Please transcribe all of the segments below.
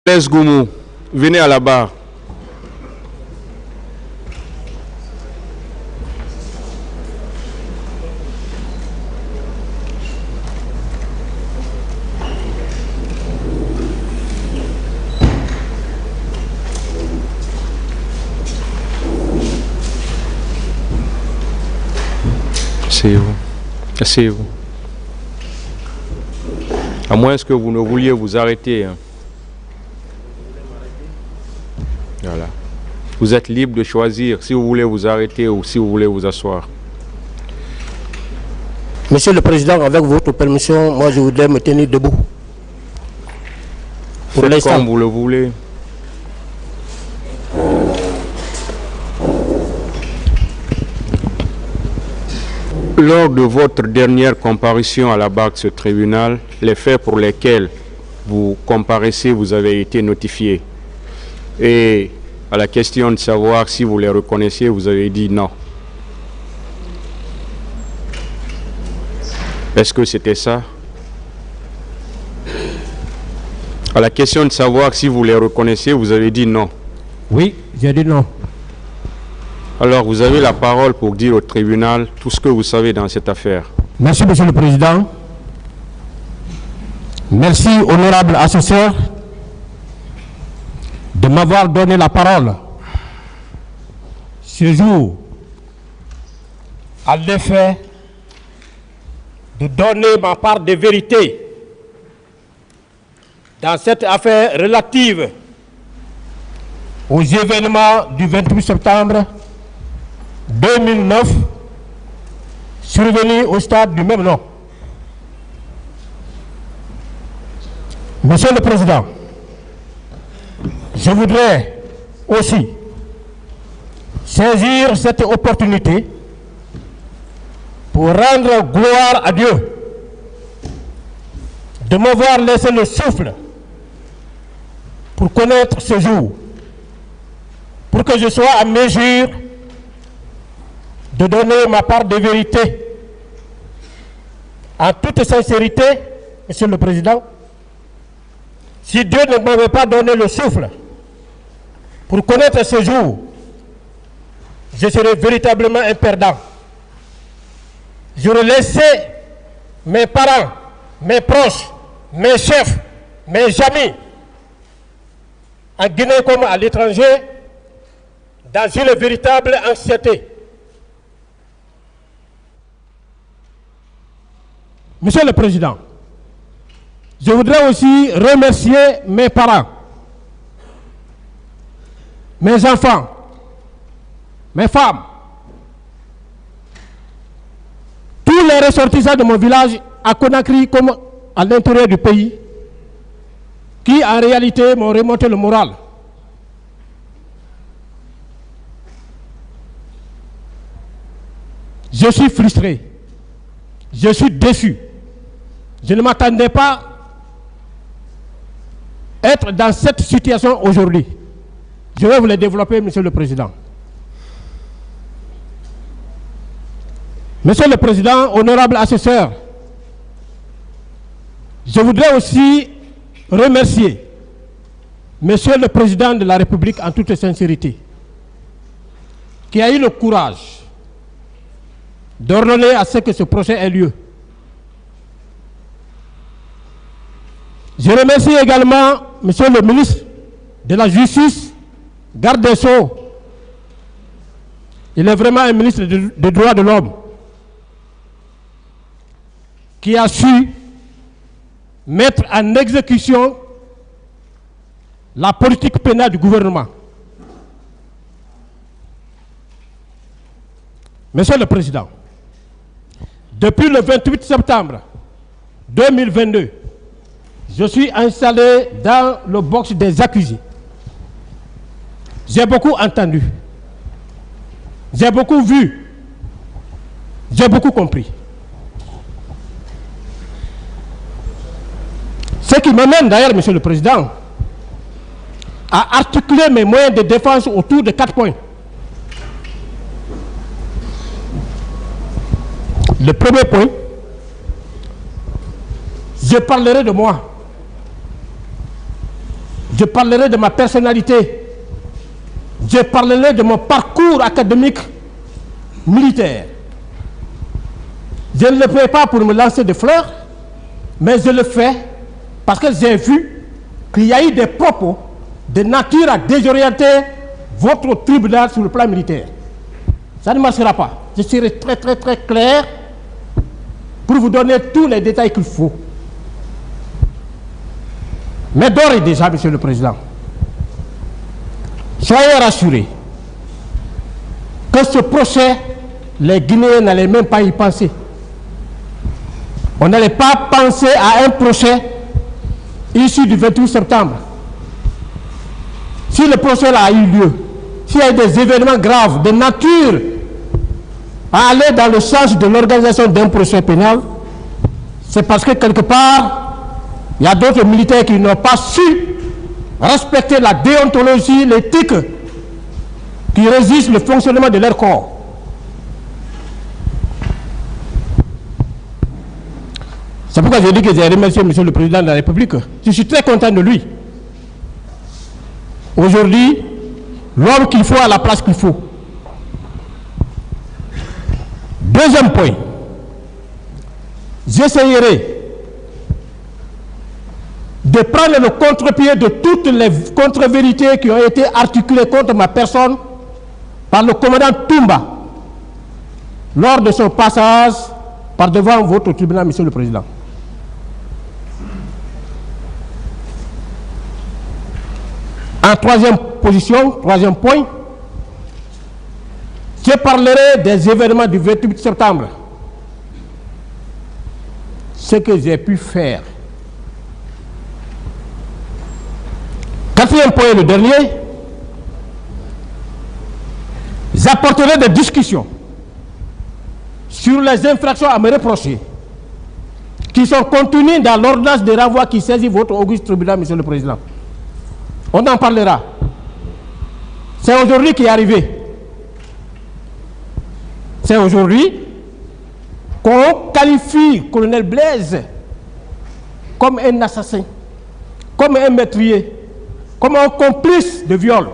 Les Goumou, venez à la barre. Asseyez-vous. Asseyez-vous. À moins que vous ne vouliez vous arrêter. Hein. Voilà. Vous êtes libre de choisir si vous voulez vous arrêter ou si vous voulez vous asseoir. Monsieur le Président, avec votre permission, moi je voudrais me tenir debout. Pour Faites l'instant. comme vous le voulez. Lors de votre dernière comparution à la barre de ce tribunal, les faits pour lesquels vous comparaissez vous avez été notifiés. Et à la question de savoir si vous les reconnaissiez, vous avez dit non. Est-ce que c'était ça? À la question de savoir si vous les reconnaissiez, vous avez dit non. Oui, j'ai dit non. Alors vous avez la parole pour dire au tribunal tout ce que vous savez dans cette affaire. Merci, Monsieur le Président. Merci, honorable assesseur, de m'avoir donné la parole ce jour à l'effet de donner ma part de vérité dans cette affaire relative aux événements du 28 septembre 2009 survenus au stade du même nom. Monsieur le Président, je voudrais aussi saisir cette opportunité pour rendre gloire à Dieu de m'avoir laissé le souffle pour connaître ce jour, pour que je sois à mesure de donner ma part de vérité en toute sincérité, Monsieur le Président. Si Dieu ne m'avait pas donné le souffle pour connaître ce jour, je serais véritablement un perdant. J'aurais laissé mes parents, mes proches, mes chefs, mes amis, en Guinée comme à l'étranger, dans une véritable anxiété. Monsieur le Président, je voudrais aussi remercier mes parents, mes enfants, mes femmes, tous les ressortissants de mon village à Conakry comme à l'intérieur du pays, qui en réalité m'ont remonté le moral. Je suis frustré, je suis déçu. Je ne m'attendais pas à être dans cette situation aujourd'hui. Je vais vous le développer, Monsieur le Président. Monsieur le Président, honorable assesseur, je voudrais aussi remercier Monsieur le Président de la République en toute sincérité, qui a eu le courage d'ordonner à ce que ce procès ait lieu. Je remercie également Monsieur le ministre de la Justice, garde des Sceaux. Il est vraiment un ministre des droits de l'homme qui a su mettre en exécution la politique pénale du gouvernement. Monsieur le Président, depuis le 28 septembre 2022, je suis installé dans le box des accusés. J'ai beaucoup entendu, j'ai beaucoup vu, j'ai beaucoup compris. Ce qui m'amène d'ailleurs, Monsieur le Président, à articuler mes moyens de défense autour de 4 points. Le premier point, je parlerai de moi. je parlerai de ma personnalité, je parlerai de mon parcours académique militaire. Je ne le fais pas pour me lancer des fleurs, mais je le fais parce que j'ai vu qu'il y a eu des propos de nature à désorienter votre tribunal sur le plan militaire. Ça ne marchera pas. Je serai très clair pour vous donner tous les détails qu'il faut. Mais d'ores et déjà, Monsieur le Président, soyez rassurés que ce procès, les Guinéens n'allaient même pas y penser. On n'allait pas penser à un procès issu du 28 septembre. Si le procès là a eu lieu, s'il y a eu des événements graves de nature à aller dans le sens de l'organisation d'un procès pénal, c'est parce que quelque part, il y a d'autres militaires qui n'ont pas su respecter la déontologie, l'éthique qui régissent le fonctionnement de leur corps. C'est pourquoi je dis que j'ai remercié M. le Président de la République. Je suis très content de lui. Aujourd'hui, l'homme qu'il faut à la place qu'il faut. Deuxième point, j'essayerai de prendre le contre-pied de toutes les contre-vérités qui ont été articulées contre ma personne par le commandant Toumba lors de son passage par devant votre tribunal, Monsieur le Président. En troisième position, troisième point, je parlerai des événements du 28 septembre. Ce que j'ai pu faire. Quatrième point, le dernier, j'apporterai des discussions sur les infractions à me reprocher qui sont contenues dans l'ordonnance de renvoi qui saisit votre auguste tribunal, Monsieur le Président. On en parlera. C'est aujourd'hui qui est arrivé. C'est aujourd'hui qu'on qualifie Colonel Blaise comme un assassin, comme un meurtrier, comme un complice de viol,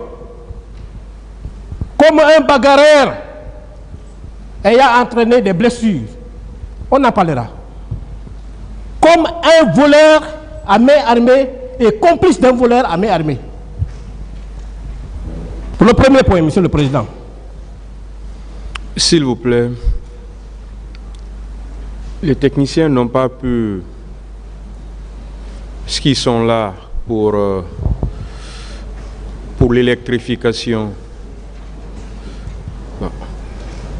comme un bagarreur ayant entraîné des blessures. On en parlera. Comme un voleur à main armée et complice d'un voleur à main armée. Pour le premier point, Monsieur le Président. S'il vous plaît, les techniciens n'ont pas pu, ce qui sont là pour l'électrification. Bon.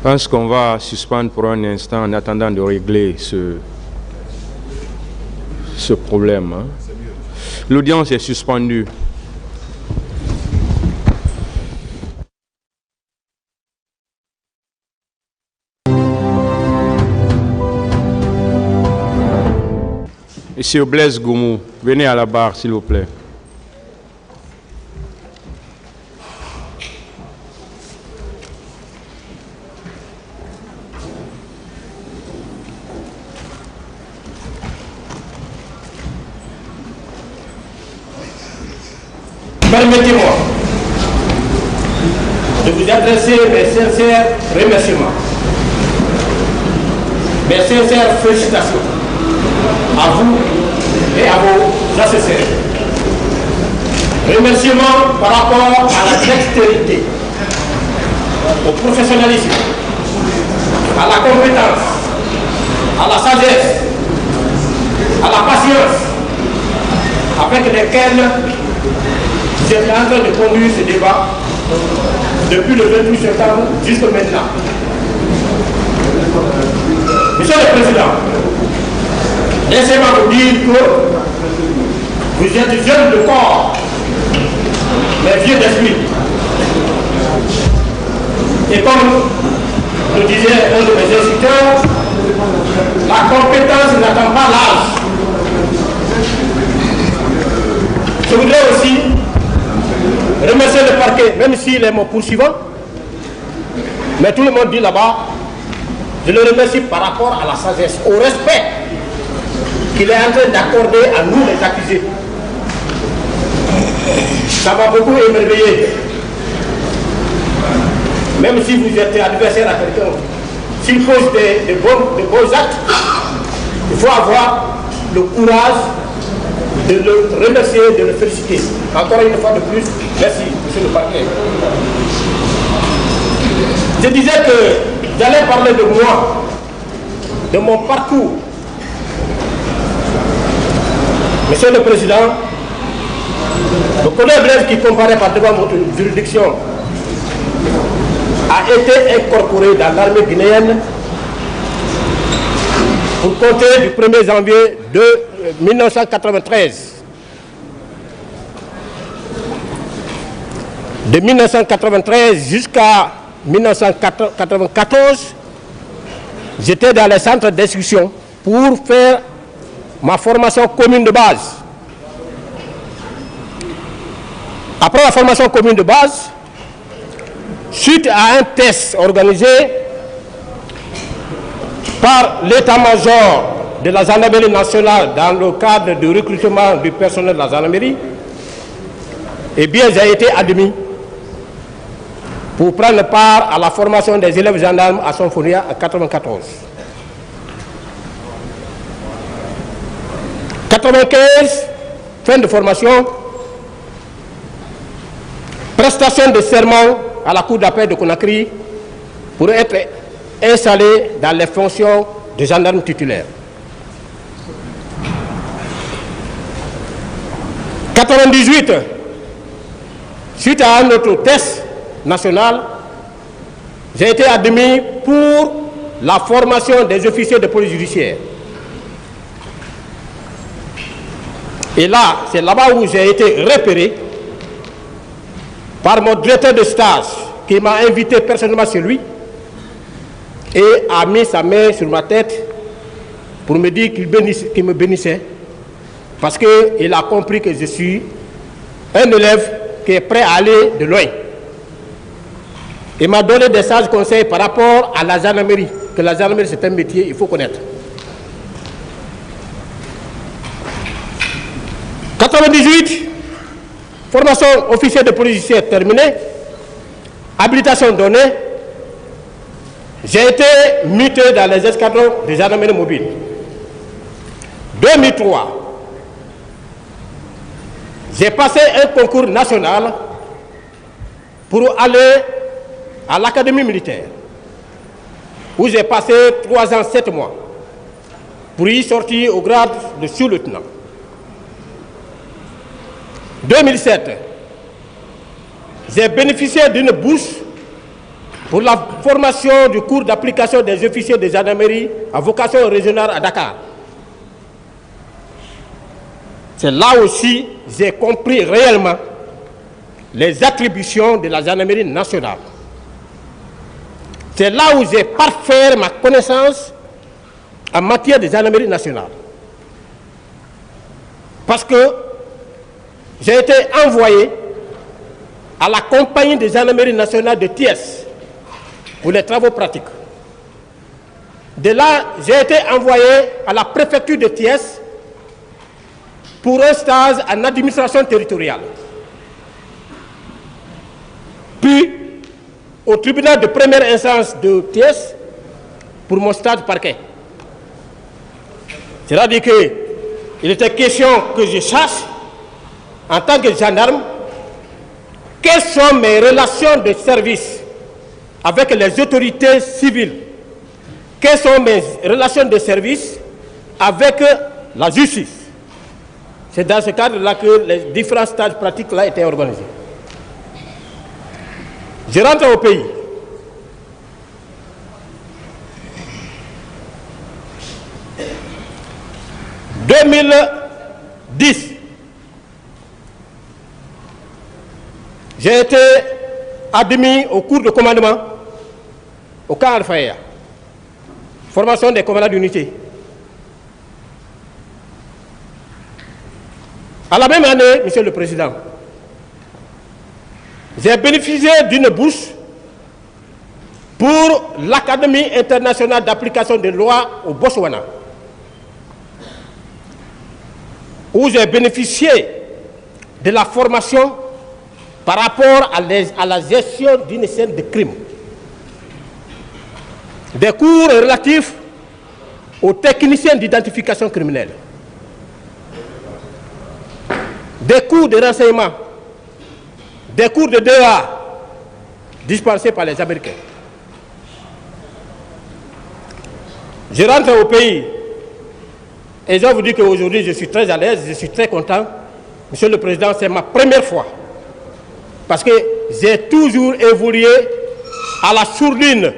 Je pense qu'on va suspendre pour un instant en attendant de régler ce problème. Hein. L'audience est suspendue. Monsieur Blaise Goumou, venez à la barre, s'il vous plaît. Permettez-moi de vous adresser mes sincères remerciements, mes sincères félicitations à vous et à vos assesseurs. Remerciements par rapport à la dextérité, au professionnalisme, à la compétence, à la sagesse, à la patience avec lesquelles j'étais en train de conduire ce débat depuis le 28 septembre jusqu'à maintenant. Monsieur le Président, laissez-moi vous dire que vous êtes jeune de corps, mais vieux d'esprit. Et comme le disait un de mes instructeurs, la compétence n'attend pas l'âge. Je voudrais aussi remercier le parquet, même s'il est mon poursuivant, mais tout le monde dit là-bas, je le remercie par rapport à la sagesse, au respect qu'il est en train d'accorder à nous les accusés. Ça m'a beaucoup émerveillé. Même si vous êtes adversaire à quelqu'un, s'il pose des beaux actes, il faut avoir le courage de le remercier, de le féliciter. Encore une fois de plus, merci, monsieur le parquet. Je disais que j'allais parler de moi, de mon parcours. Monsieur le Président, le colonel Blaise qui comparait par devant votre juridiction a été incorporé dans l'armée guinéenne pour compter du 1er janvier de 1993. De 1993 jusqu'à 1994, j'étais dans les centres d'instruction pour faire ma formation commune de base. Après la formation commune de base, suite à un test organisé par l'état-major de la gendarmerie nationale dans le cadre du recrutement du personnel de la gendarmerie, eh bien, j'ai été admis pour prendre part à la formation des élèves gendarmes à Sonfonia en 1994. 1995, fin de formation, prestation de serment à la cour d'appel de Conakry pour être installé dans les fonctions de gendarme titulaire. 1998, suite à un autre test national, j'ai été admis pour la formation des officiers de police judiciaire. Et là, c'est là-bas où j'ai été repéré par mon directeur de stage qui m'a invité personnellement chez lui et a mis sa main sur ma tête pour me dire qu'il me bénissait parce qu'il a compris que je suis un élève qui est prêt à aller de loin. Il m'a donné des sages conseils par rapport à la gendarmerie, que la gendarmerie c'est un métier, il faut connaître. 1998, formation officier de police judiciaire terminée, habilitation donnée, j'ai été muté dans les escadrons de gendarmerie mobile. 2003, j'ai passé un concours national pour aller à l'académie militaire, où j'ai passé 3 ans, 7 mois, pour y sortir au grade de sous-lieutenant. 2007, j'ai bénéficié d'une bourse pour la formation du cours d'application des officiers de gendarmerie à vocation régionale à Dakar. C'est là aussi que j'ai compris réellement les attributions de la gendarmerie nationale. C'est là où j'ai parfait ma connaissance en matière de gendarmerie nationale. Parce que j'ai été envoyé à la compagnie de gendarmerie nationale de Thiès pour les travaux pratiques. De là, j'ai été envoyé à la préfecture de Thiès pour un stage en administration territoriale. Puis, au tribunal de première instance de Thiès pour mon stage parquet. C'est-à-dire qu'il était question que je sache, en tant que gendarme, quelles sont mes relations de service avec les autorités civiles? Quelles sont mes relations de service avec la justice? C'est dans ce cadre-là que les différents stages pratiques là étaient organisés. Je rentre au pays. En 2010, j'ai été admis au cours de commandement au camp Al-Faya, formation des commandants d'unité. À la même année, Monsieur le Président, j'ai bénéficié d'une bourse pour l'Académie internationale d'application des lois au de la formation par rapport à la gestion d'une scène de crime. Des cours relatifs aux techniciens d'identification criminelle. Des cours de renseignement. Des cours de DEA dispensés par les Américains. Je rentre au pays et je vous dis qu'aujourd'hui je suis très à l'aise, je suis très content. Monsieur le Président, c'est ma première fois. Parce que j'ai toujours évolué à la sourdine,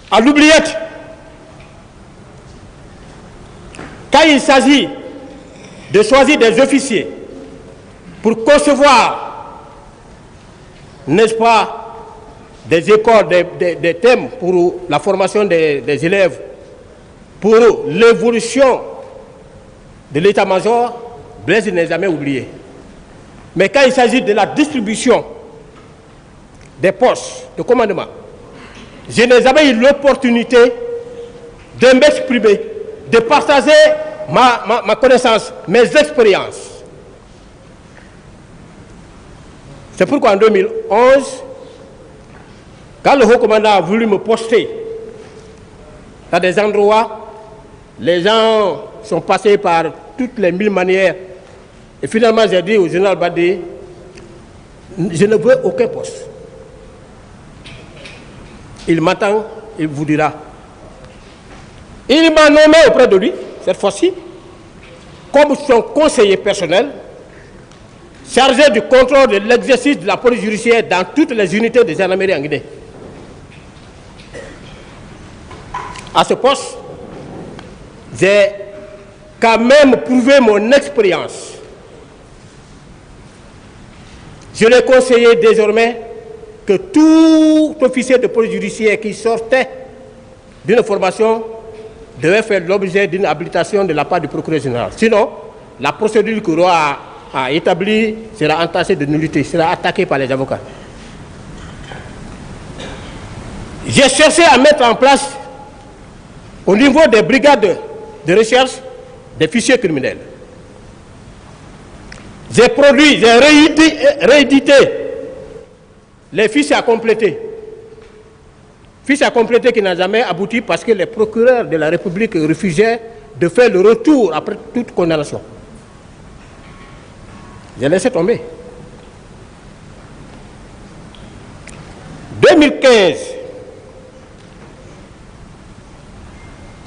à l'oubliette. Quand il s'agit de choisir des officiers pour concevoir, n'est-ce pas, des écoles, des thèmes pour la formation des élèves, pour l'évolution de l'état-major, Blaise n'est jamais oublié. Mais quand il s'agit de la distribution des postes de commandement, je n'ai jamais eu l'opportunité de m'exprimer, de partager ma connaissance, mes expériences. C'est pourquoi en 2011, quand le haut commandant a voulu me poster dans des endroits, les gens sont passés par toutes les 1000 manières. Et finalement, j'ai dit au général Badé, je ne veux aucun poste. Il m'attend, il vous dira. Il m'a nommé auprès de lui, cette fois-ci, comme son conseiller personnel, chargé du contrôle de l'exercice de la police judiciaire dans toutes les unités des gendarmeries en Guinée. À ce poste, j'ai quand même prouvé mon expérience. Je l'ai conseillé désormais que tout officier de police judiciaire qui sortait d'une formation devait faire l'objet d'une habilitation de la part du procureur général. Sinon, la procédure que le roi a établie sera entachée de nullité, sera attaquée par les avocats. J'ai cherché à mettre en place, au niveau des brigades de recherche, des fichiers criminels. J'ai produit, j'ai réédité les fiches à compléter. Fiches à compléter qui n'ont jamais abouti parce que les procureurs de la République refusaient de faire le retour après toute condamnation. J'ai laissé tomber. 2015,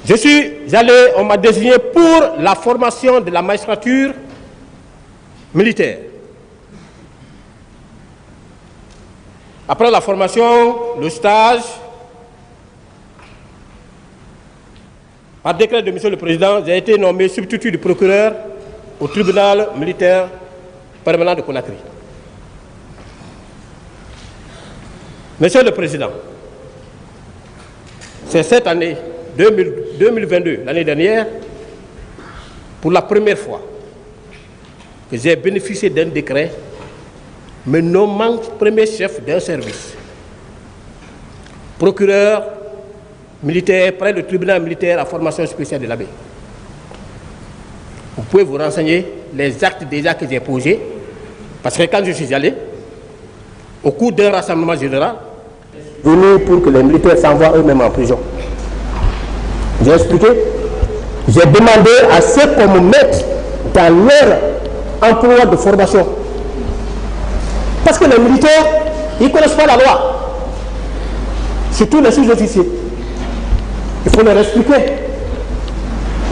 je suis allé, on m'a désigné pour la formation de la magistrature militaire. Après la formation, le stage, par décret de M. le Président, j'ai été nommé substitut du procureur au tribunal militaire permanent de Conakry. Monsieur le Président, c'est cette année, 2022, l'année dernière, pour la première fois, que j'ai bénéficié d'un décret me nommant premier chef d'un service. Procureur militaire près du tribunal militaire à formation spéciale de l'Abbé. Vous pouvez vous renseigner les actes déjà que j'ai posés, parce que quand je suis allé, au cours d'un rassemblement général, venu pour que les militaires s'envoient eux-mêmes en prison. J'ai expliqué, j'ai demandé à ceux qu'on me mette dans leur emploi de formation. Parce que les militaires, ils ne connaissent pas la loi. Surtout les sous-officiers. Il faut leur expliquer.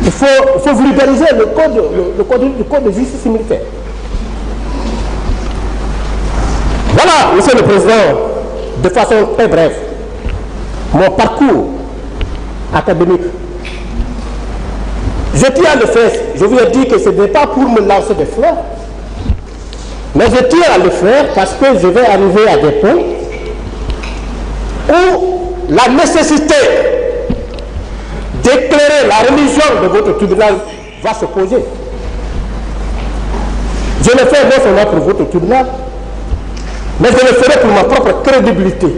Il faut vulgariser le code de justice militaire. Voilà, Monsieur le Président, de façon très brève, mon parcours académique. Je tiens à le faire, je vous ai dit que ce n'est pas pour me lancer des fleurs, mais je tiens à le faire parce que je vais arriver à des points où la nécessité d'éclairer la religion de votre tribunal va se poser. Je le fais non seulement pour votre tribunal, mais je le ferai pour ma propre crédibilité.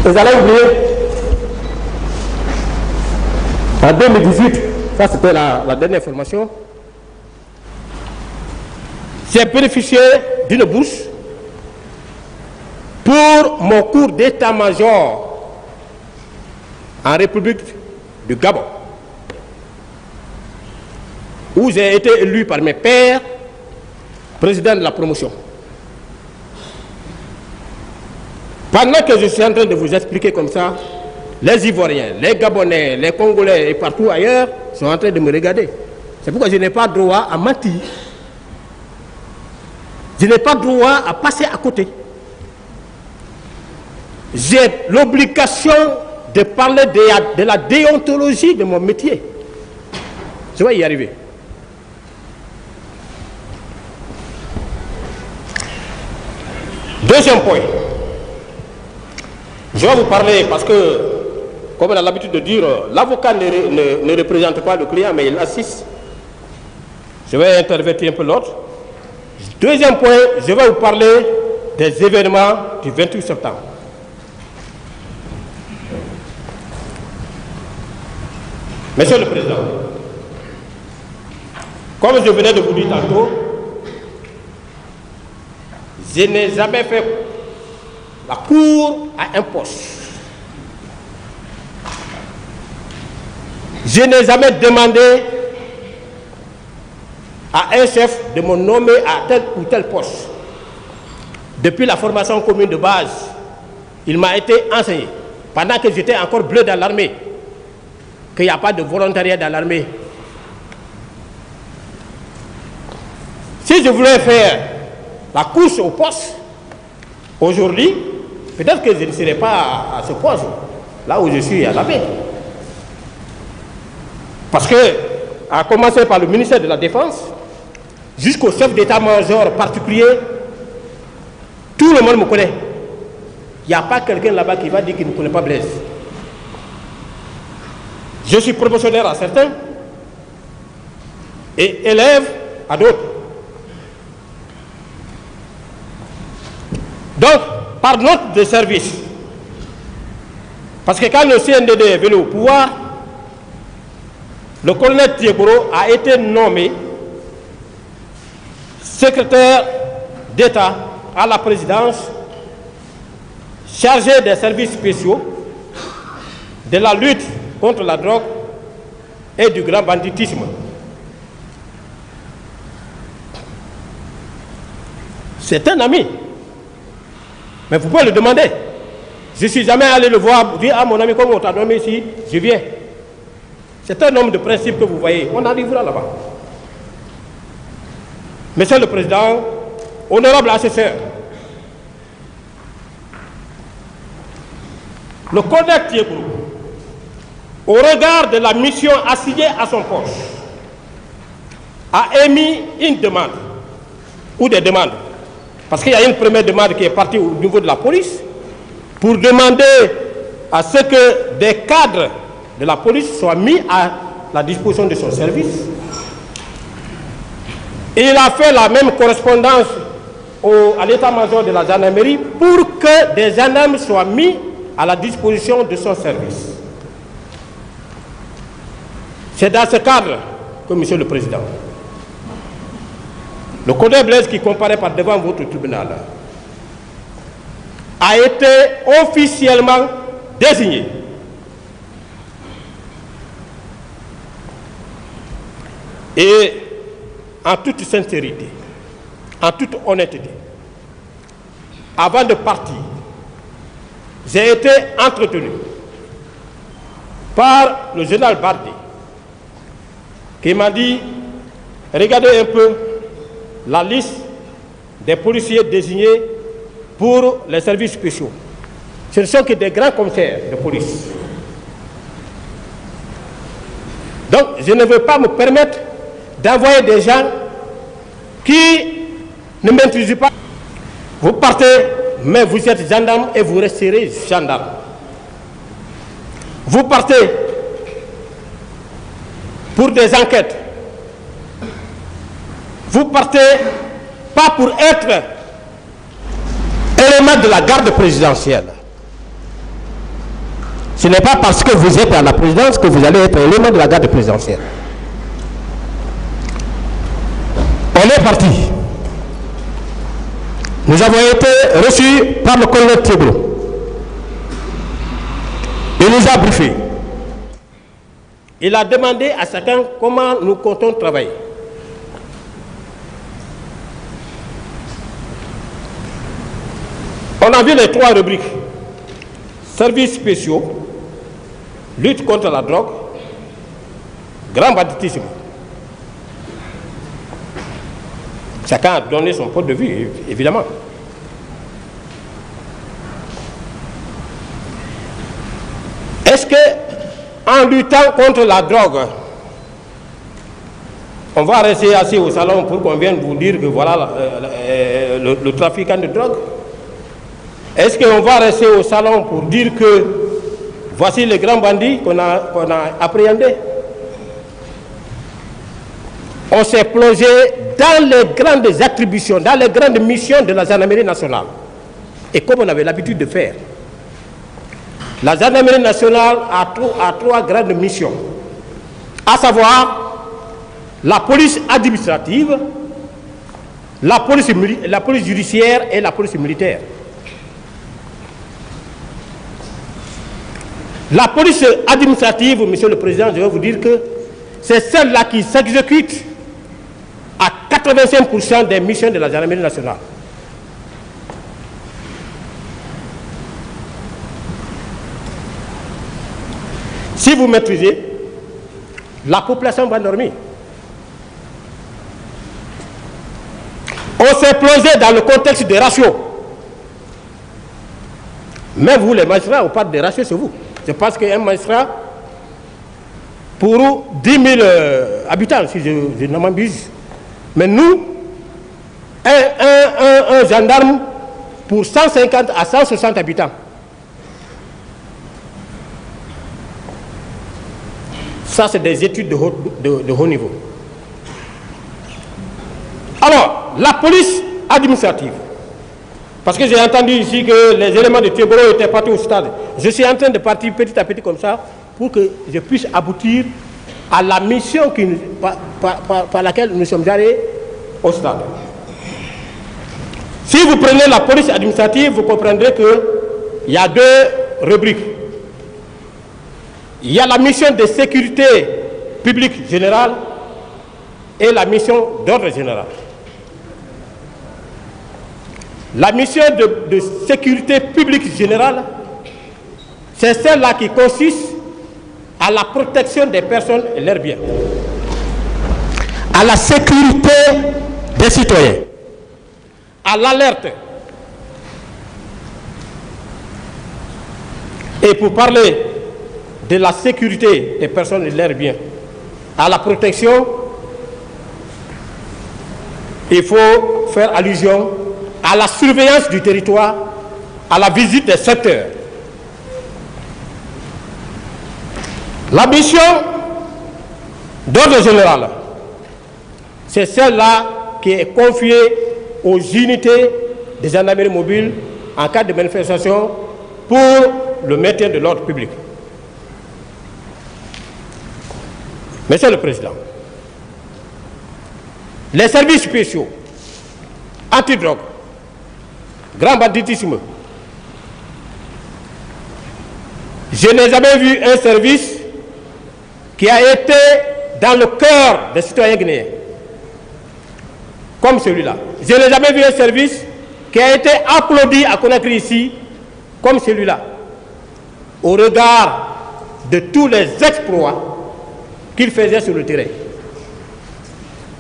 Vous allez oublier, en 2018, ça c'était la dernière formation, j'ai bénéficié d'une bourse pour mon cours d'état-major en République du Gabon, où j'ai été élu par mes pairs président de la promotion. Pendant que je suis en train de vous expliquer comme ça, les Ivoiriens, les Gabonais, les Congolais et partout ailleurs sont en train de me regarder. C'est pourquoi je n'ai pas droit à mentir. Je n'ai pas droit à passer à côté. J'ai l'obligation de parler de la déontologie de mon métier. Je vais y arriver. Deuxième point. Je vais vous parler parce que, comme on a l'habitude de dire, l'avocat ne représente pas le client, mais il assiste. Je vais intervertir un peu l'autre. Deuxième point, je vais vous parler des événements du 28 septembre. Monsieur le Président, comme je venais de vous dire tantôt, je n'ai jamais fait la cour à un poste. Je n'ai jamais demandé à un chef de me nommer à tel ou tel poste. Depuis la formation commune de base, il m'a été enseigné, pendant que j'étais encore bleu dans l'armée, qu'il n'y a pas de volontariat dans l'armée. Si je voulais faire la course au poste, aujourd'hui, peut-être que je ne serais pas à ce poste, là où je suis à la paix. Parce que, à commencer par le ministère de la Défense, jusqu'au chef d'état-major particulier, tout le monde me connaît. Il n'y a pas quelqu'un là-bas qui va dire qu'il ne connaît pas Blaise. Je suis promotionnaire à certains et élève à d'autres. Donc, par note de service, parce que quand le CNDD est venu au pouvoir, le colonel Thieboro a été nommé secrétaire d'État à la présidence, chargé des services spéciaux, de la lutte contre la drogue et du grand banditisme. C'est un ami. Mais vous pouvez le demander. Je ne suis jamais allé le voir, dire à mon ami, comme on t'a nommé ici, je viens. C'est un homme de principe que vous voyez. On arrivera là-bas. Monsieur le Président, honorable assesseur, le colonel Thieboro, au regard de la mission assignée à son poste, a émis une demande, ou des demandes, parce qu'il y a une première demande qui est partie au niveau de la police, pour demander à ce que des cadres de la police soient mis à la disposition de son service. Et il a fait la même correspondance à l'état-major de la gendarmerie pour que des gendarmes soient mis à la disposition de son service. C'est dans ce cadre que, Monsieur le Président, le colonel Blaise qui comparaît par devant votre tribunal a été officiellement désigné et en toute sincérité, en toute honnêteté, avant de partir, j'ai été entretenu par le général Bardé qui m'a dit, regardez un peu la liste des policiers désignés pour les services spéciaux. Ce ne sont que des grands commissaires de police. Donc, je ne veux pas me permettre d'envoyer des gens qui ne m'introduisent pas. Vous partez, mais vous êtes gendarme et vous resterez gendarme. Vous partez pour des enquêtes. Vous partez pas pour être élément de la garde présidentielle. Ce n'est pas parce que vous êtes à la présidence que vous allez être élément de la garde présidentielle. On est parti. Nous avons été reçus par le colonel Thieblo. Il nous a briefé. Il a demandé à chacun comment nous comptons travailler. On a vu les 3 rubriques. Services spéciaux, lutte contre la drogue, grand banditisme. Chacun a donné son point de vue, évidemment. Est-ce que, en luttant contre la drogue, on va rester assis au salon pour qu'on vienne vous dire que voilà le trafiquant de drogue? Est-ce qu'on va rester au salon pour dire que voici les grands bandits qu'on a appréhendés? On s'est plongé dans les grandes attributions, dans les grandes missions de la gendarmerie nationale. Et comme on avait l'habitude de faire, la gendarmerie nationale a 3 grandes missions, à savoir la police administrative, la police judiciaire et la police militaire. La police administrative, Monsieur le Président, je vais vous dire que c'est celle-là qui s'exécute à 85% des missions de la gendarmerie nationale. Si vous maîtrisez, la population va dormir. On s'est plongé dans le contexte des ratios. Même vous, les magistrats, on parle des ratios sur vous. Je pense qu'un magistrat, pour 10 000 habitants, si je ne m'abuse, mais nous, un gendarme pour 150 à 160 habitants. Ça, c'est des études de haut niveau. Alors, la police administrative. Parce que j'ai entendu ici que les éléments de Thieblo étaient partis au stade. Je suis en train de partir petit à petit comme ça pour que je puisse aboutir à la mission par laquelle nous sommes allés au stade. Si vous prenez la police administrative, vous comprendrez qu'il y a 2 rubriques. Il y a la mission de sécurité publique générale et la mission d'ordre général. La mission de sécurité publique générale, c'est celle-là qui consiste à la protection des personnes et leurs biens, à la sécurité des citoyens, à l'alerte. Et pour parler de la sécurité des personnes et leurs biens, à la protection, il faut faire allusion à la surveillance du territoire, à la visite des secteurs. La mission d'ordre général, c'est celle-là qui est confiée aux unités des gendarmeries mobiles en cas de manifestation pour le maintien de l'ordre public. Monsieur le Président, les services spéciaux, antidrogue, grand banditisme, je n'ai jamais vu un service qui a été dans le cœur des citoyens guinéens comme celui-là. Je n'ai jamais vu un service qui a été applaudi à Conakry ici comme celui-là, au regard de tous les exploits qu'il faisait sur le terrain.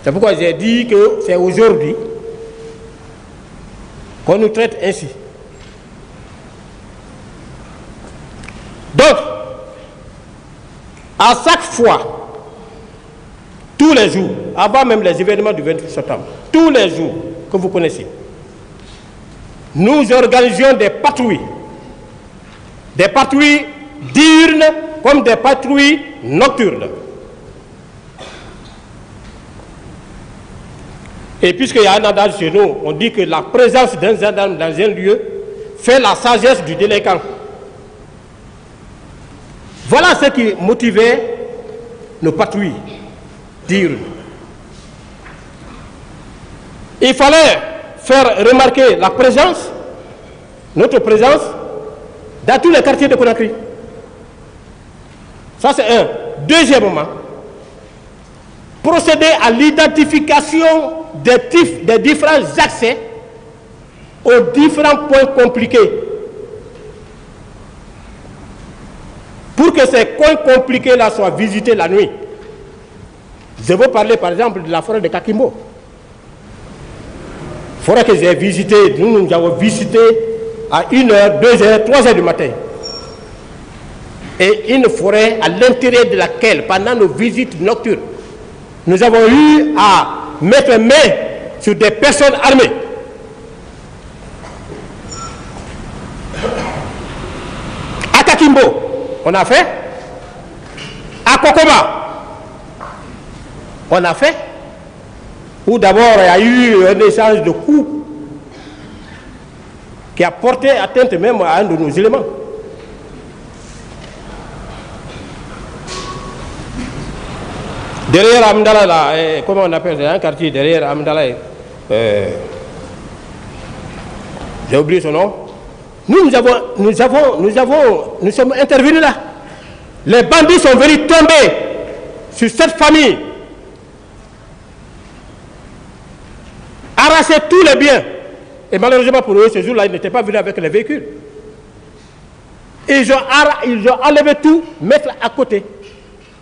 C'est pourquoi j'ai dit que c'est aujourd'hui qu'on nous traite ainsi. Donc, à chaque fois, tous les jours, avant même les événements du 28 septembre, tous les jours que vous connaissez, nous organisions des patrouilles diurnes comme des patrouilles nocturnes. Et puisqu'il y a un adage chez nous, on dit que la présence d'un gendarme dans un lieu fait la sagesse du délinquant. Voilà ce qui motivait nos patrouilles diurnes. Il fallait faire remarquer la présence, notre présence, dans tous les quartiers de Conakry. Ça, c'est un. Deuxièmement, procéder à l'identification des différents accès aux différents points compliqués. Pour que ces coins compliqués-là soient visités la nuit. Je veux parler par exemple de la forêt de Kakimbo. Forêt que j'ai visitée, nous avons visité à 1h, 2h, 3h du matin. Et une forêt à l'intérieur de laquelle, pendant nos visites nocturnes, nous avons eu à mettre main sur des personnes armées. À Kakimbo, on a fait. À Kokoma, on a fait. Où d'abord il y a eu un échange de coups qui a porté atteinte même à un de nos éléments. Derrière Amdala, là, comment on appelle ça, un quartier derrière Amdala, j'ai oublié son nom. Nous sommes intervenus là. Les bandits sont venus tomber sur cette famille, arracher tous les biens. Et malheureusement pour eux, ce jour-là, ils n'étaient pas venus avec les véhicules. Ils ont enlevé tout, mettre à côté.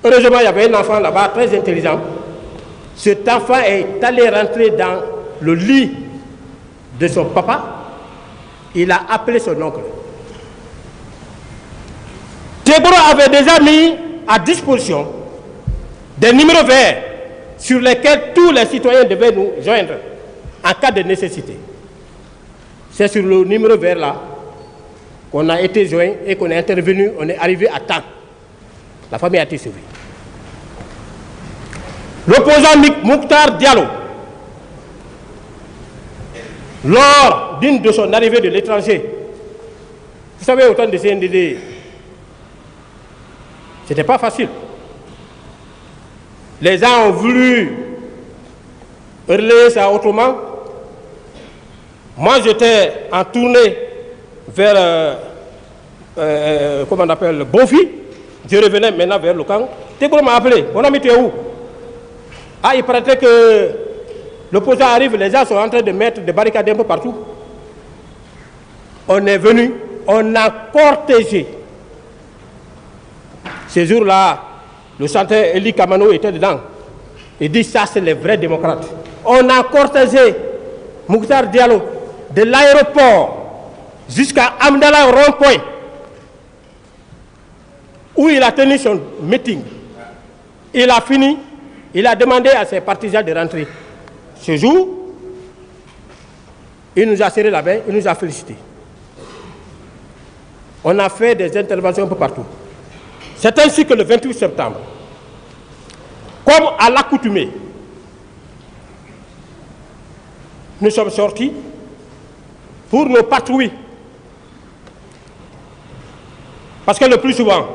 Heureusement, il y avait un enfant là-bas très intelligent. Cet enfant est allé rentrer dans le lit de son papa. Il a appelé son oncle. Tebro avait déjà mis à disposition des numéros verts sur lesquels tous les citoyens devaient nous joindre en cas de nécessité. C'est sur le numéro vert là qu'on a été joint et qu'on est intervenu, on est arrivé à temps. La famille a été sauvée. L'opposant Mouktar Diallo, lors d'une de son arrivée de l'étranger, vous savez, au temps de CNDD, ce n'était pas facile. Les gens ont voulu relayer ça autrement. Moi, j'étais en tournée vers, comment on appelle, Bonfi. Je revenais maintenant vers le camp. Tégro m'a appelé. Mon ami, tu es où? Ah, il paraît que l'opposant arrive, les gens sont en train de mettre des barricades un peu partout. On est venu, on a cortégé. Ce jour-là, le chanteur Eli Kamano était dedans. Il dit ça, c'est les vrais démocrates. On a cortégé Mouktar Diallo de l'aéroport jusqu'à Amdala rond-point, où il a tenu son meeting. Il a fini, il a demandé à ses partisans de rentrer. Ce jour, il nous a serré la main, il nous a félicités. On a fait des interventions un peu partout. C'est ainsi que le 28 septembre, comme à l'accoutumée, nous sommes sortis pour nos patrouilles. Parce que le plus souvent,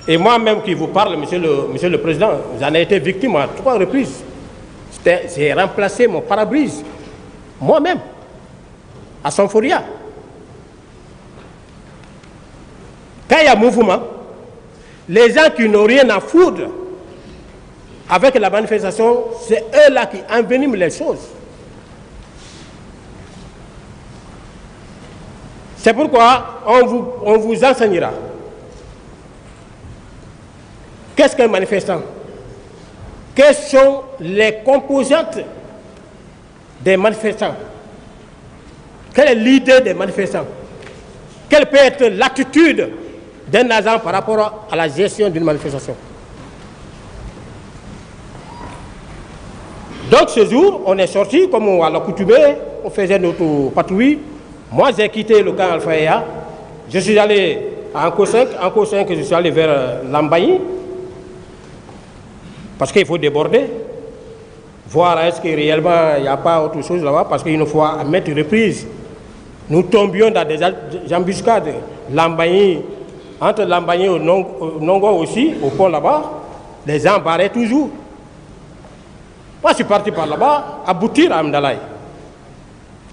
et moi-même qui vous parle, monsieur le Président, j'en ai été victime à 3 reprises. J'ai remplacé mon pare-brise, moi-même, à Sanforia. Quand il y a mouvement, les gens qui n'ont rien à foutre avec la manifestation, c'est eux-là qui enveniment les choses. C'est pourquoi on vous enseignera. Qu'est-ce qu'un manifestant? Quelles sont les composantes des manifestants? Quelle est l'idée des manifestants? Quelle peut être l'attitude d'un agent par rapport à la gestion d'une manifestation? Donc ce jour, on est sorti, comme à l'accoutumée, on faisait notre patrouille. Moi, j'ai quitté le camp Alpha. Je suis allé à Anko 5, je suis allé vers Lambaye, parce qu'il faut déborder, voir est-ce que réellement il n'y a pas autre chose là-bas, parce qu'une fois à maintes reprises, nous tombions dans des embuscades. Lambaye, entre Lambaye et Nongo aussi, au pont là-bas, les gens barraient toujours. Moi, je suis parti par là-bas, aboutir à Amdalaï.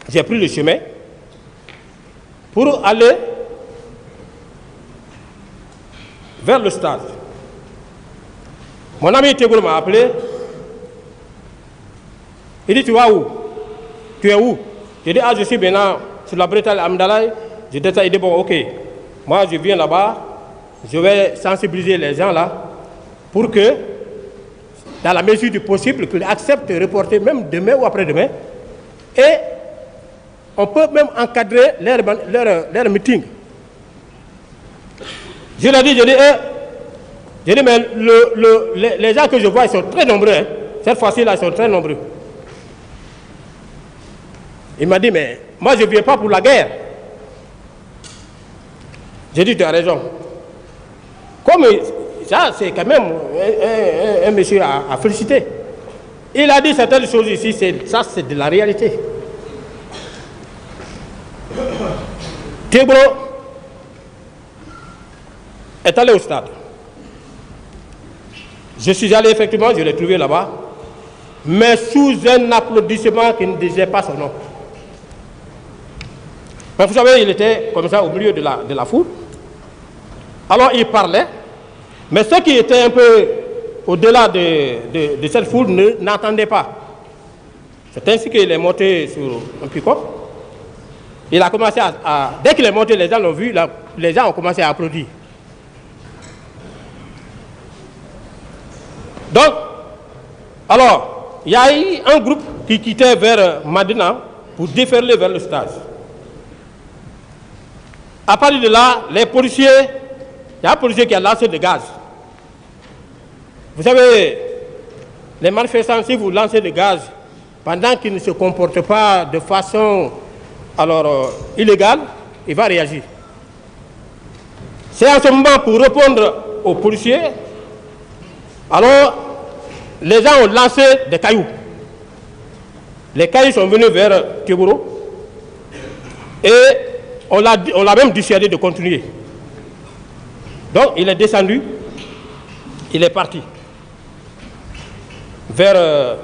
J'ai pris le chemin pour aller vers le stade. Mon ami Tegoul m'a appelé. Il dit, tu vas où? Tu es où? J'ai dit, ah, je suis maintenant sur la bretelle Amdalaï. J'ai dit, il dit, bon, ok. Moi, je viens là-bas. Je vais sensibiliser les gens là pour que, dans la mesure du possible, qu'ils acceptent de reporter même demain ou après-demain. Et on peut même encadrer leur meeting. Je leur ai dit, mais les gens que je vois, ils sont très nombreux. Hein. Cette fois-ci, là, ils sont très nombreux. Il m'a dit, mais moi, je ne viens pas pour la guerre. J'ai dit, tu as raison. Comme ça, c'est quand même un monsieur à féliciter. Il a dit certaines choses ici, ça, c'est de la réalité. Tebro est allé au stade. Je suis allé effectivement, je l'ai trouvé là-bas, mais sous un applaudissement qui ne disait pas son nom. Mais vous savez, il était comme ça au milieu de la foule. Alors il parlait, mais ceux qui étaient un peu au-delà de cette foule n'entendaient pas. C'est ainsi qu'il est monté sur un pick-up. Il a commencé dès qu'il est monté, les gens l'ont vu, les gens ont commencé à applaudir. Donc, alors, il y a eu un groupe qui quittait vers Madina pour déferler vers le stade. À partir de là, les policiers, il y a un policier qui a lancé des gaz. Vous savez, les manifestants, si vous lancez des gaz, pendant qu'ils ne se comportent pas de façon illégale, il va réagir. C'est en ce moment pour répondre aux policiers. Alors, les gens ont lancé des cailloux. Les cailloux sont venus vers Tiburo et on l'a même dissuadé de continuer. Donc, il est descendu, il est parti vers,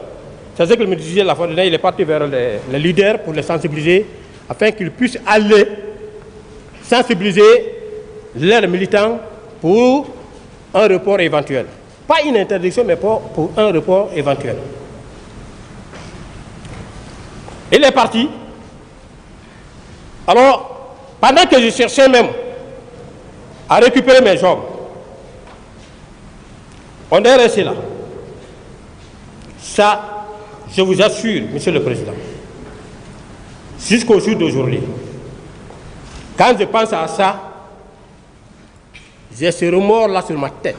c'est ce que me disait la fois dernière, il est parti vers les leaders pour les sensibiliser afin qu'ils puissent aller sensibiliser leurs militants pour un report éventuel. Pas une interdiction, mais pour un report éventuel. Il est parti. Alors, pendant que je cherchais même à récupérer mes hommes, on est resté là. Ça, je vous assure, Monsieur le Président, jusqu'au jour d'aujourd'hui, quand je pense à ça, j'ai ce remords-là sur ma tête.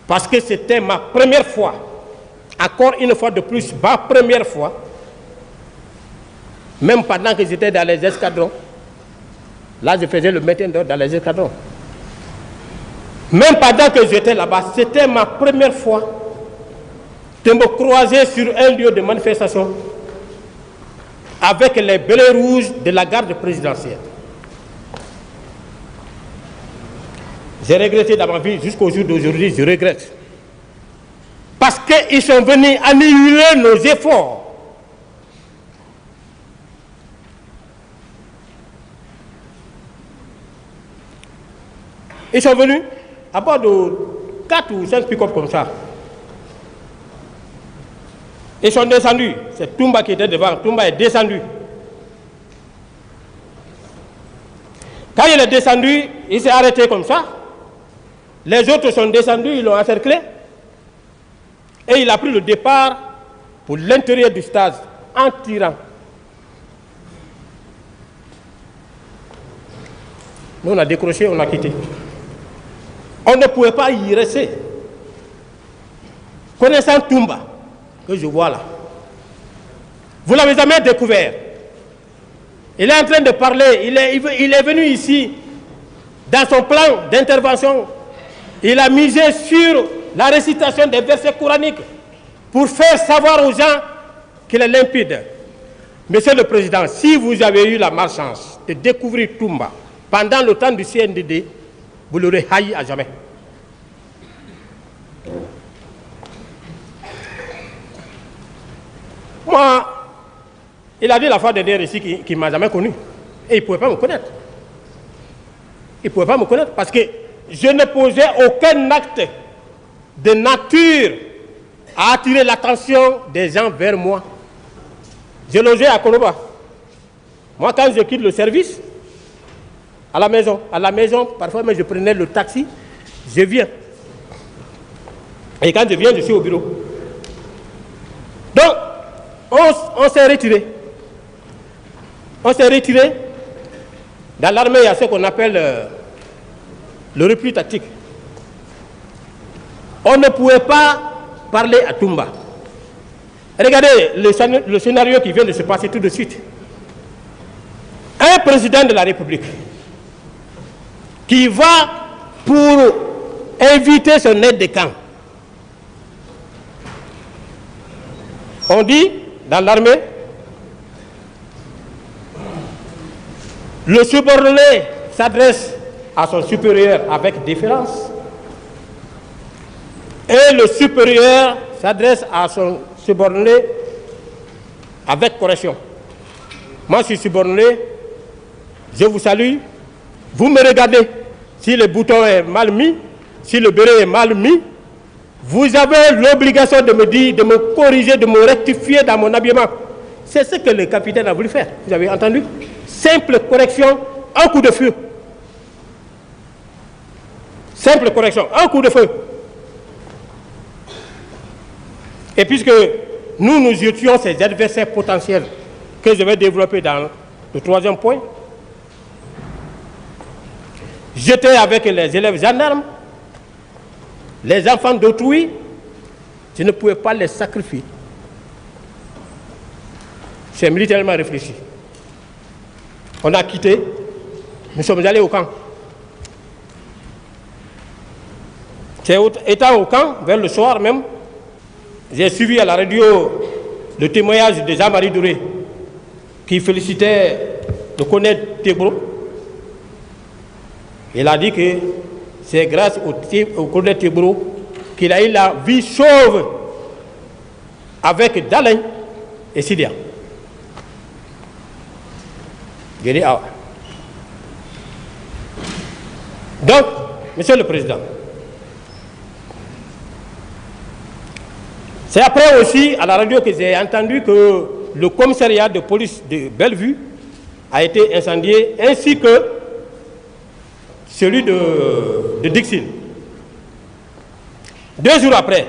Parce que c'était ma première fois, encore une fois de plus, ma première fois, même pendant que j'étais dans les escadrons, là je faisais le maintien d'ordre dans les escadrons. Même pendant que j'étais là-bas, c'était ma première fois de me croiser sur un lieu de manifestation avec les bérets rouges de la garde présidentielle. J'ai regretté dans ma vie, jusqu'au jour d'aujourd'hui, je regrette. Parce qu'ils sont venus annihiler nos efforts. Ils sont venus à bord de 4 ou 5 pick-up comme ça. Ils sont descendus. C'est Toumba qui était devant. Toumba est descendu. Quand il est descendu, il s'est arrêté comme ça. Les autres sont descendus, ils l'ont encerclé. Et il a pris le départ pour l'intérieur du stade en tirant. Nous, on a décroché, on a quitté. On ne pouvait pas y rester. Connaissant Toumba, que je vois là, vous l'avez jamais découvert. Il est en train de parler, il est venu ici, dans son plan d'intervention, il a misé sur la récitation des versets coraniques pour faire savoir aux gens qu'il est limpide. Monsieur le Président, si vous avez eu la malchance de découvrir Toumba pendant le temps du CNDD, vous l'aurez haï à jamais. Moi, il a dit la fois dernière ici qu'il ne m'a jamais connu. Et il ne pouvait pas me connaître. Il ne pouvait pas me connaître parce que je ne posais aucun acte de nature à attirer l'attention des gens vers moi. Je logeais à Koloba. Moi, quand je quitte le service, à la maison, parfois même je prenais le taxi, je viens. Et quand je viens, je suis au bureau. Donc, on s'est retiré. On s'est retiré. Dans l'armée, il y a ce qu'on appelle le repli tactique. On ne pouvait pas parler à Toumba. Regardez le scénario qui vient de se passer tout de suite. Un président de la République qui va pour inviter son aide de camp. On dit dans l'armée, le subordonné s'adresse à son supérieur avec déférence et le supérieur s'adresse à son subordonné avec correction. Moi, je suis subordonné, je vous salue, vous me regardez. Si le bouton est mal mis, si le béret est mal mis, vous avez l'obligation de me dire, de me corriger, de me rectifier dans mon habillement. C'est ce que le capitaine a voulu faire. Vous avez entendu? Simple correction, un coup de feu. Simple correction, un coup de feu. Et puisque nous étions ces adversaires potentiels que je vais développer dans le troisième point, j'étais avec les élèves gendarmes, les enfants d'autrui, je ne pouvais pas les sacrifier. C'est militairement réfléchi. On a quitté, nous sommes allés au camp. Étant au camp, vers le soir même, j'ai suivi à la radio le témoignage de Jean-Marie Douré qui félicitait le colonel Tebro. Il a dit que c'est grâce au colonel Tebro qu'il a eu la vie chauve avec Dalain et Sidia. J'ai dit, ah. Donc, Monsieur le Président, c'est après aussi à la radio que j'ai entendu que le commissariat de police de Bellevue a été incendié, ainsi que celui de Dixine. 2 jours après,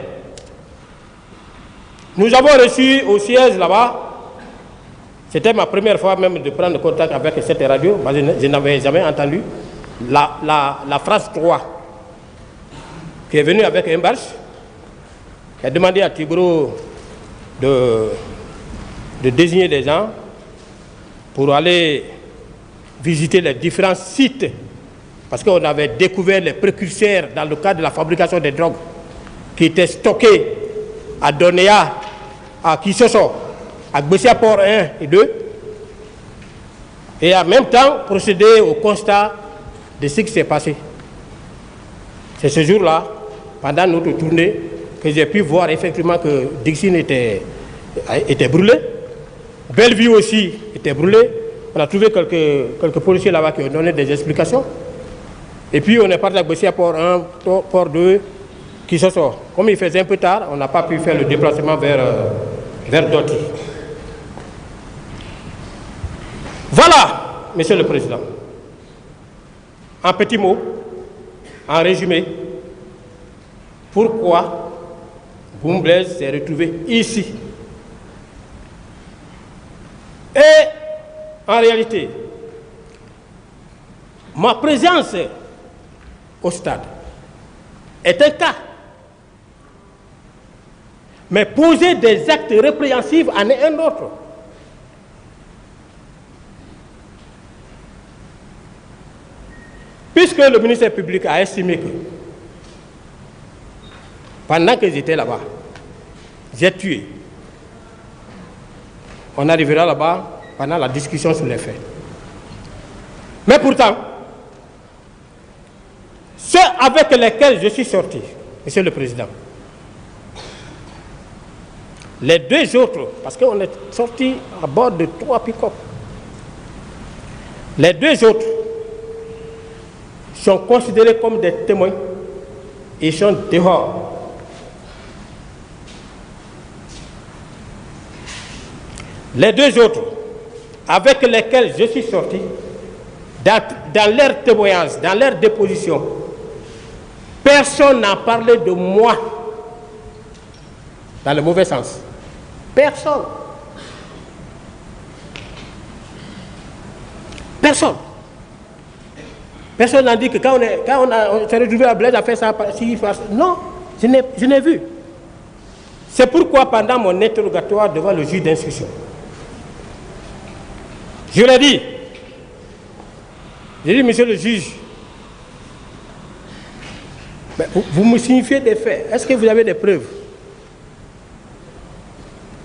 nous avons reçu au siège là-bas, c'était ma première fois même de prendre contact avec cette radio, je n'avais jamais entendu, la France 3, qui est venue avec un barge, qui a demandé à Tibro de désigner des gens pour aller visiter les différents sites, parce qu'on avait découvert les précurseurs dans le cadre de la fabrication des drogues qui étaient stockés à Donéa, à Kissoso, à Gbessia Port 1 et 2, et en même temps procéder au constat de ce qui s'est passé. C'est ce jour-là, pendant notre tournée, que j'ai pu voir effectivement que Dixine était brûlé. Bellevue aussi était brûlée. On a trouvé quelques policiers là-bas qui ont donné des explications. Et puis on est parti à Gbessia Port 1, Port 2, qui se sort. Comme il faisait un peu tard, on n'a pas pu faire le déplacement vers Doty. Voilà, Monsieur le Président. En petits mots, en résumé, pourquoi Boum Blaise s'est retrouvé ici. Et en réalité, ma présence au stade est un cas. Mais poser des actes répréhensibles en est un autre. Puisque le ministère public a estimé que pendant que j'étais là-bas, j'ai tué. On arrivera là-bas pendant la discussion sur les faits. Mais pourtant, ceux avec lesquels je suis sorti, Monsieur le Président, Les 2 autres, parce qu'on est sorti à bord de 3 pick-up, les 2 autres sont considérés comme des témoins et sont dehors. Les 2 autres avec lesquels je suis sorti, dans leur témoignage, dans leur déposition, personne n'a parlé de moi dans le mauvais sens. Personne. Personne. Personne n'a dit que quand on s'est retrouvé à Blaise à faire ça, non, je n'ai vu. C'est pourquoi pendant mon interrogatoire devant le juge d'instruction, je l'ai dit, j'ai dit, monsieur le juge, vous me signifiez des faits, est-ce que vous avez des preuves?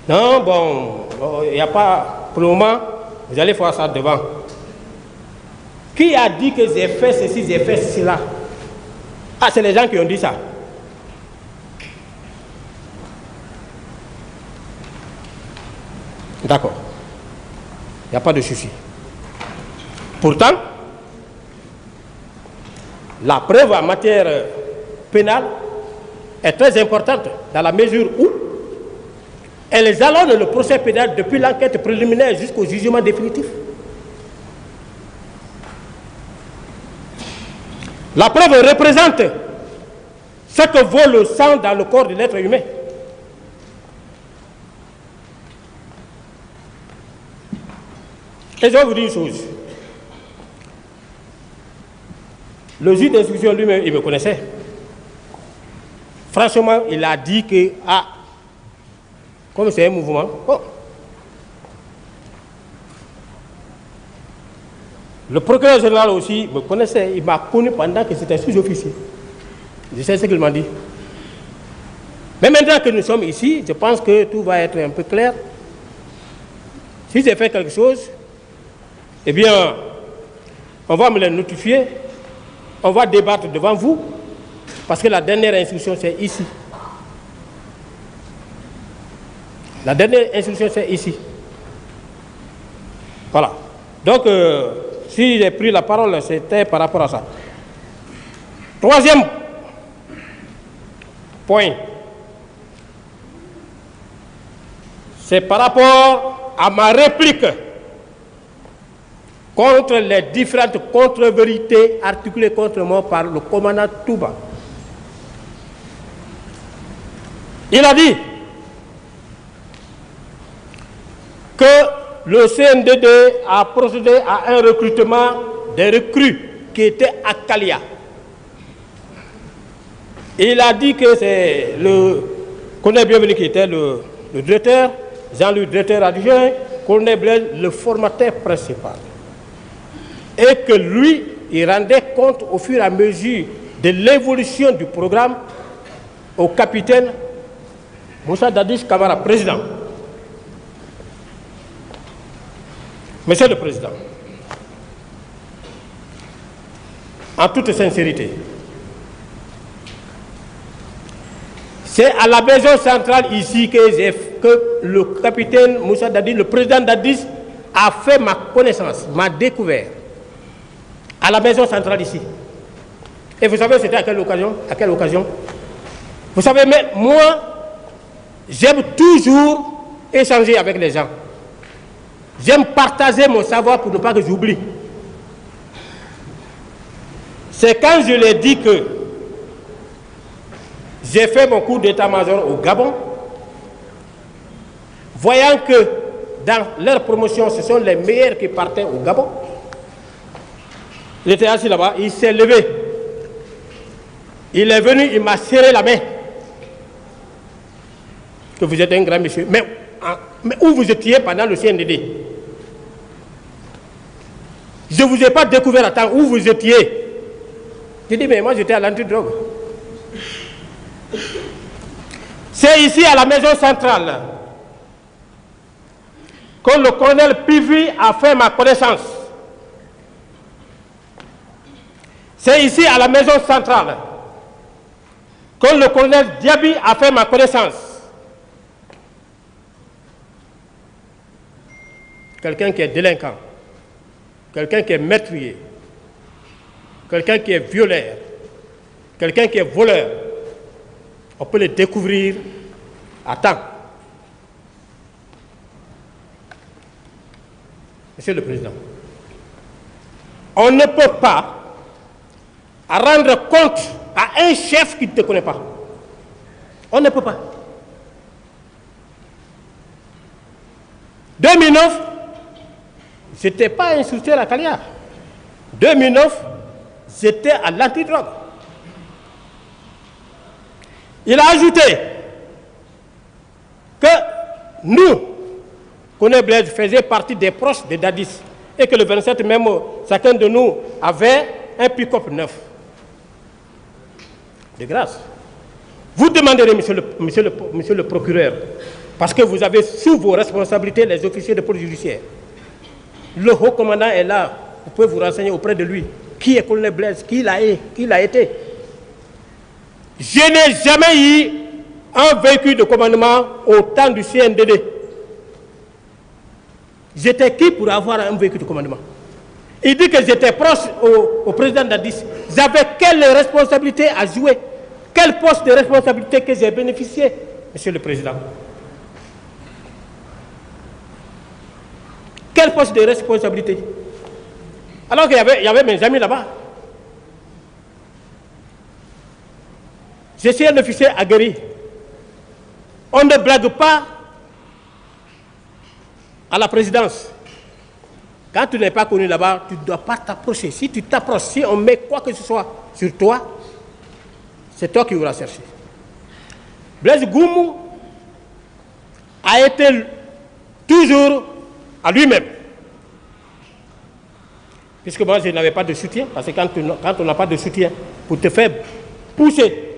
Non, bon, il n'y a pas, pour le moment, vous allez faire ça devant. Qui a dit que j'ai fait ceci, j'ai fait cela? Ah, c'est les gens qui ont dit ça. D'accord. Il n'y a pas de souci. Pourtant, la preuve en matière pénale est très importante dans la mesure où elle jalonne le procès pénal depuis l'enquête préliminaire jusqu'au jugement définitif. La preuve représente ce que vaut le sang dans le corps de l'être humain. Et je vais vous dire une chose. Le juge d'instruction lui-même, il me connaissait. Franchement, il a dit que, comme c'est un mouvement, bon. Le procureur général aussi me connaissait, il m'a connu pendant que c'était sous-officier. Je sais ce qu'il m'a dit. Mais maintenant que nous sommes ici, je pense que tout va être un peu clair. Si j'ai fait quelque chose, eh bien, on va me le notifier, on va débattre devant vous, parce que la dernière instruction, c'est ici. La dernière instruction, c'est ici. Voilà. Donc, si j'ai pris la parole, c'était par rapport à ça. Troisième point, c'est par rapport à ma réplique contre les différentes contre-vérités articulées contre moi par le commandant Touba. Il a dit que le CNDD a procédé à un recrutement des recrues qui étaient à Kalia. Il a dit que c'est le colonel Bienvenu qui était le directeur, Jean-Louis, directeur adjoint, colonel Blaise, le formateur principal. Et que lui, il rendait compte au fur et à mesure de l'évolution du programme au capitaine Moussa Dadis Camara, président. Monsieur le Président, en toute sincérité, c'est à la maison centrale ici que le capitaine Moussa Dadis, le président Dadis, a fait ma connaissance, m'a découvert. À la maison centrale ici. Et vous savez, c'était à quelle occasion? À quelle occasion? Vous savez, mais moi, j'aime toujours échanger avec les gens. J'aime partager mon savoir pour ne pas que j'oublie. C'est quand je leur dis que j'ai fait mon cours d'état-major au Gabon, voyant que dans leur promotion, ce sont les meilleurs qui partaient au Gabon. Il était assis là-bas, il s'est levé. Il est venu, il m'a serré la main. Que vous êtes un grand monsieur. Mais où vous étiez pendant le CNDD? Je ne vous ai pas découvert à temps où vous étiez. Je dis, mais moi j'étais à l'antidrogue. C'est ici à la maison centrale que le colonel Pivi a fait ma connaissance. C'est ici à la maison centrale que le colonel Diaby a fait ma connaissance. quelqu'un qui est délinquant, quelqu'un qui est meurtrier, quelqu'un qui est violeur, quelqu'un qui est voleur, on peut le découvrir à temps. Monsieur le Président, on ne peut pas rendre compte à un chef qui ne te connaît pas. On ne peut pas. 2009, je n'étais pas insulté à la Caléa. 2009, j'étais à l'antidrogue. Il a ajouté que nous, Koné Blaise, faisait partie des proches de Dadis et que le 27 même, chacun de nous avait un pick-up neuf. De grâce. Vous demanderez, monsieur le procureur, parce que vous avez sous vos responsabilités les officiers de police judiciaire. Le haut commandant est là, vous pouvez vous renseigner auprès de lui. Qui est Colonel Blaise? Qui l'a été? Je n'ai jamais eu un véhicule de commandement au temps du CNDD. J'étais qui pour avoir un véhicule de commandement? Il dit que j'étais proche au président Dadis. J'avais quelle responsabilité à jouer? Quel poste de responsabilité que j'ai bénéficié, monsieur le Président? Quel poste de responsabilité? Alors qu'il y avait mes amis là-bas. Je suis un officier aguerri. On ne blague pas à la présidence. Quand tu n'es pas connu là-bas, tu ne dois pas t'approcher. Si tu t'approches, si on met quoi que ce soit sur toi, c'est toi qui vas chercher. Blaise Goumou a été toujours à lui-même. Puisque moi, je n'avais pas de soutien, parce que quand on n'a pas de soutien, pour te faire pousser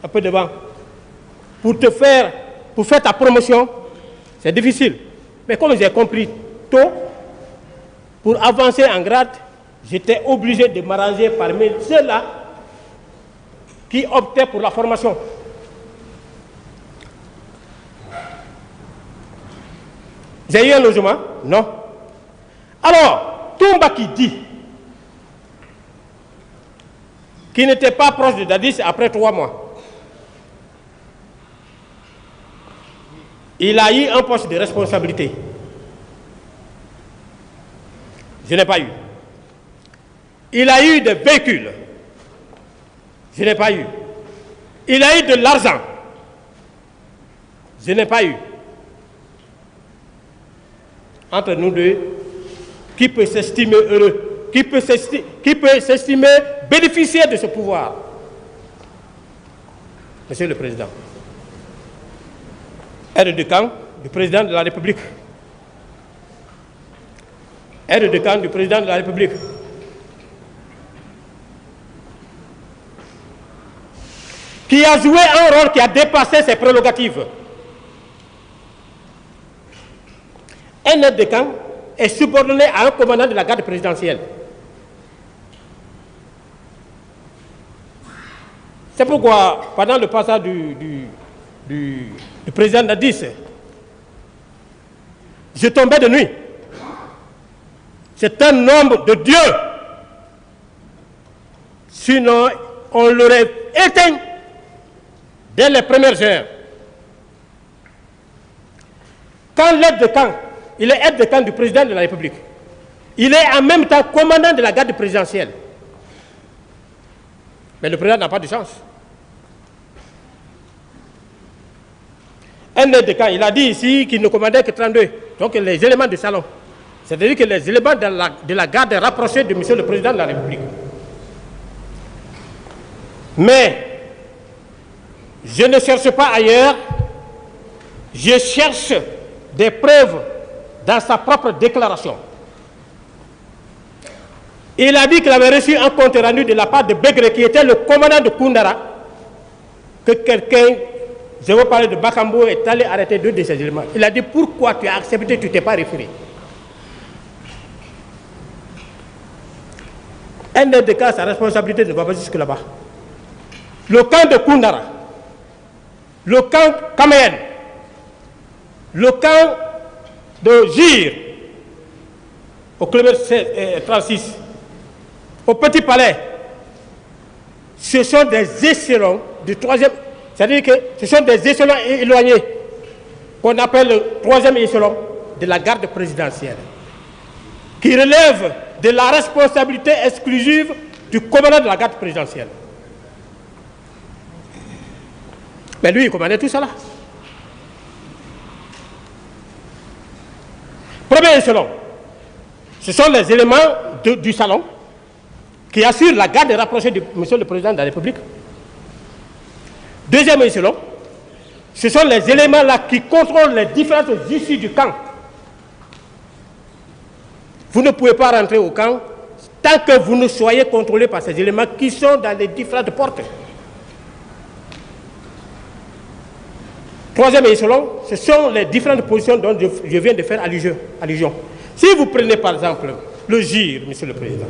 un peu devant, pour faire ta promotion, c'est difficile. Mais comme j'ai compris tôt, pour avancer en grade, j'étais obligé de m'arranger parmi ceux-là qui optaient pour la formation. J'ai eu un logement? Non. Alors, Toumba qui dit qu'il n'était pas proche de Dadis après 3 mois, il a eu un poste de responsabilité. Je n'ai pas eu. Il a eu des véhicules. Je n'ai pas eu. Il a eu de l'argent. Je n'ai pas eu. Entre nous deux, qui peut s'estimer heureux? Qui peut s'estimer bénéficier de ce pouvoir? Monsieur le Président, aide de camp du Président de la République. Aide de camp du Président de la République. Qui a joué un rôle qui a dépassé ses prérogatives. Un aide de camp est subordonné à un commandant de la garde présidentielle. C'est pourquoi, pendant le passage du président Dadis, je tombais de nuit. C'est un homme de Dieu. Sinon, on l'aurait éteint dès les premières heures. Quand l'aide de camp, il est aide de camp du président de la République. Il est en même temps commandant de la garde présidentielle. Mais le président n'a pas de chance. Un aide de camp, il a dit ici qu'il ne commandait que 32. Donc les éléments de salon. C'est-à-dire que les éléments de la garde rapprochés de M. le Président de la République. Mais je ne cherche pas ailleurs. Je cherche des preuves dans sa propre déclaration. Il a dit qu'il avait reçu un compte rendu de la part de Begré, qui était le commandant de Koundara, que quelqu'un, je veux parler de Bakambo, est allé arrêter 2 de ces éléments. Il a dit: pourquoi tu as accepté, tu ne t'es pas référé? Un aide de camp, sa responsabilité ne va pas jusque là-bas. Le camp de Koundara, le camp Kaméen, le camp de Gir, au kilomètre 36, au Petit Palais, ce sont des échelons du troisième, c'est-à-dire que ce sont des échelons éloignés, qu'on appelle le troisième échelon de la garde présidentielle, qui relève de la responsabilité exclusive du commandant de la garde présidentielle. Mais lui, il commandait tout cela. Premier échelon, ce sont les éléments du salon qui assurent la garde rapprochée de M. le Président de la République. Deuxième échelon, ce sont les éléments-là qui contrôlent les différentes issues du camp. Vous ne pouvez pas rentrer au camp tant que vous ne soyez contrôlé par ces éléments qui sont dans les différentes portes. Troisième échelon, ce sont les différentes positions dont je viens de faire allusion. Si vous prenez par exemple le GIR, Monsieur le Président,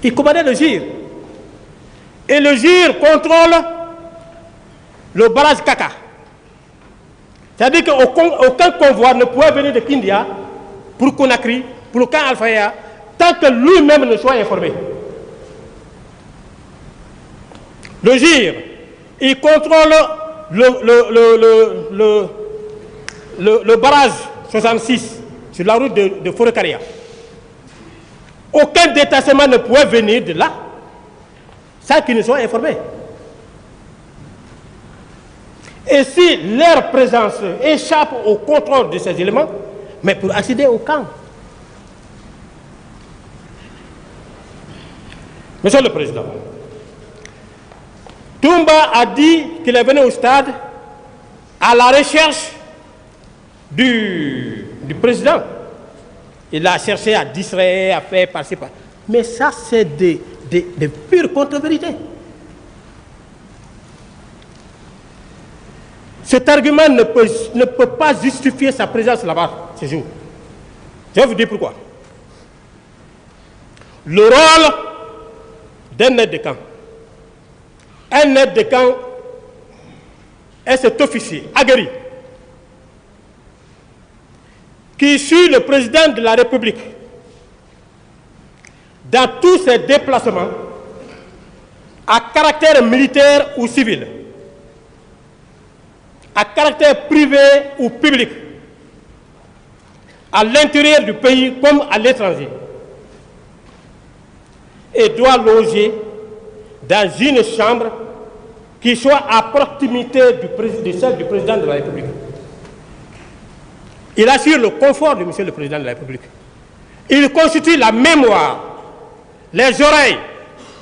il commandait le GIR. Et le GIR contrôle le barrage Kaka. C'est-à-dire qu'aucun convoi ne pouvait venir de Kindia pour Conakry, pour le camp Alfaya, tant que lui-même ne soit informé. Le GIR, il contrôle le barrage 66 sur la route de Forêt-Caria. Aucun détachement ne pouvait venir de là sans qu'ils ne soient informés. Et si leur présence échappe au contrôle de ces éléments, mais pour accéder au camp. Monsieur le Président, Toumba a dit qu'il est venu au stade à la recherche du président. Il a cherché à distraire, à faire passer par. Mais ça, c'est des pures contre-vérités. Cet argument ne peut pas justifier sa présence là-bas ce jour. Je vais vous dire pourquoi. Le rôle d'un aide de camp. Un aide de camp est cet officier aguerri qui suit le président de la République dans tous ses déplacements à caractère militaire ou civil, à caractère privé ou public, à l'intérieur du pays comme à l'étranger, et doit loger dans une chambre qui soit à proximité de celle du président de la République. Il assure le confort de M. le Président de la République. Il constitue la mémoire, les oreilles,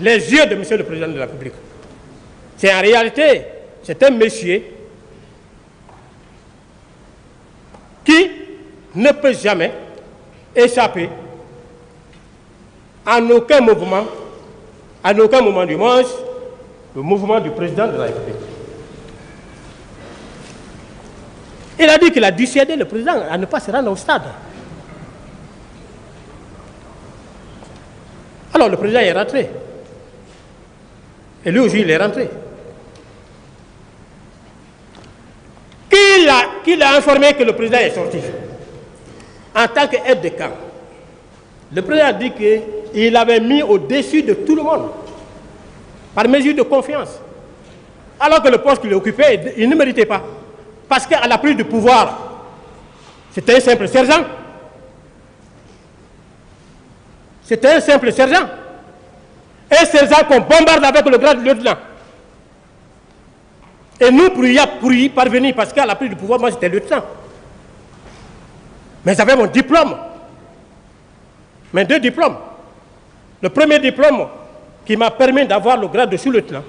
les yeux de M. le Président de la République. C'est en réalité, c'est un monsieur qui ne peut jamais échapper en aucun mouvement, à aucun moment du monde, le mouvement du président de la République. Il a dit qu'il a dissuadé le président à ne pas se rendre au stade. Alors le président est rentré. Et lui aussi, il est rentré. Qui l'a informé que le président est sorti? En tant qu'aide de camp. Le président a dit qu'il avait mis au-dessus de tout le monde, par mesure de confiance. Alors que le poste qu'il occupait, il ne méritait pas. Parce qu'à la prise du pouvoir, c'était un simple sergent. C'était un simple sergent. Un sergent qu'on bombarde avec le grade de lieutenant. Et nous, pour y parvenir, parce qu'à la prise du pouvoir, moi j'étais lieutenant. Mais j'avais mon diplôme. Mes 2 diplômes. Le premier diplôme qui m'a permis d'avoir le grade de sous-lieutenant.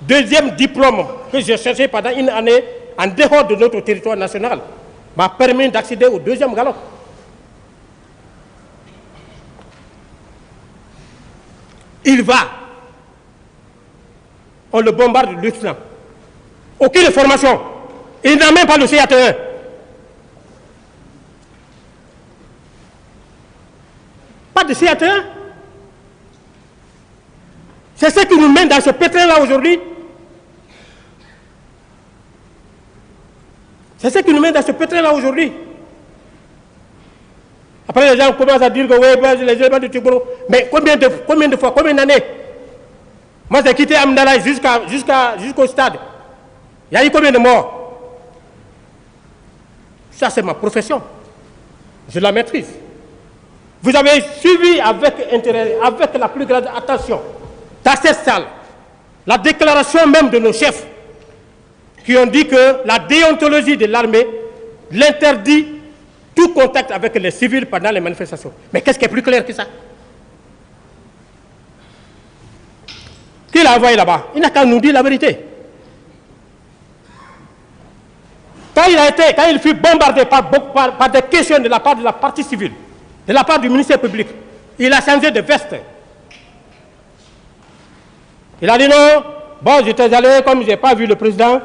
Deuxième diplôme que j'ai cherché pendant une année en dehors de notre territoire national m'a permis d'accéder au 2e galop. Il va. On le bombarde de lieutenant. Aucune formation. Il n'a même pas le CAT1. Pas de CAT1. C'est ce qui nous mène dans ce pétrin-là aujourd'hui. C'est ce qui nous mène dans ce pétrin-là aujourd'hui. Après, les gens commencent à dire que oui, les éléments du Tigboro. Mais combien de fois, combien d'années? Moi, j'ai quitté Amdalaï jusqu'au stade. Il y a eu combien de morts? Ça, c'est ma profession. Je la maîtrise. Vous avez suivi avec intérêt, avec la plus grande attention, dans cette salle, la déclaration même de nos chefs qui ont dit que la déontologie de l'armée l'interdit tout contact avec les civils pendant les manifestations. Mais qu'est-ce qui est plus clair que ça? Qui l'a envoyé là-bas? Il n'a qu'à nous dire la vérité. Quand il fut bombardé par des questions de la part de la partie civile, de la part du ministère public, il a changé de veste. Il a dit non, bon, j'étais allé, comme je n'ai pas vu le président,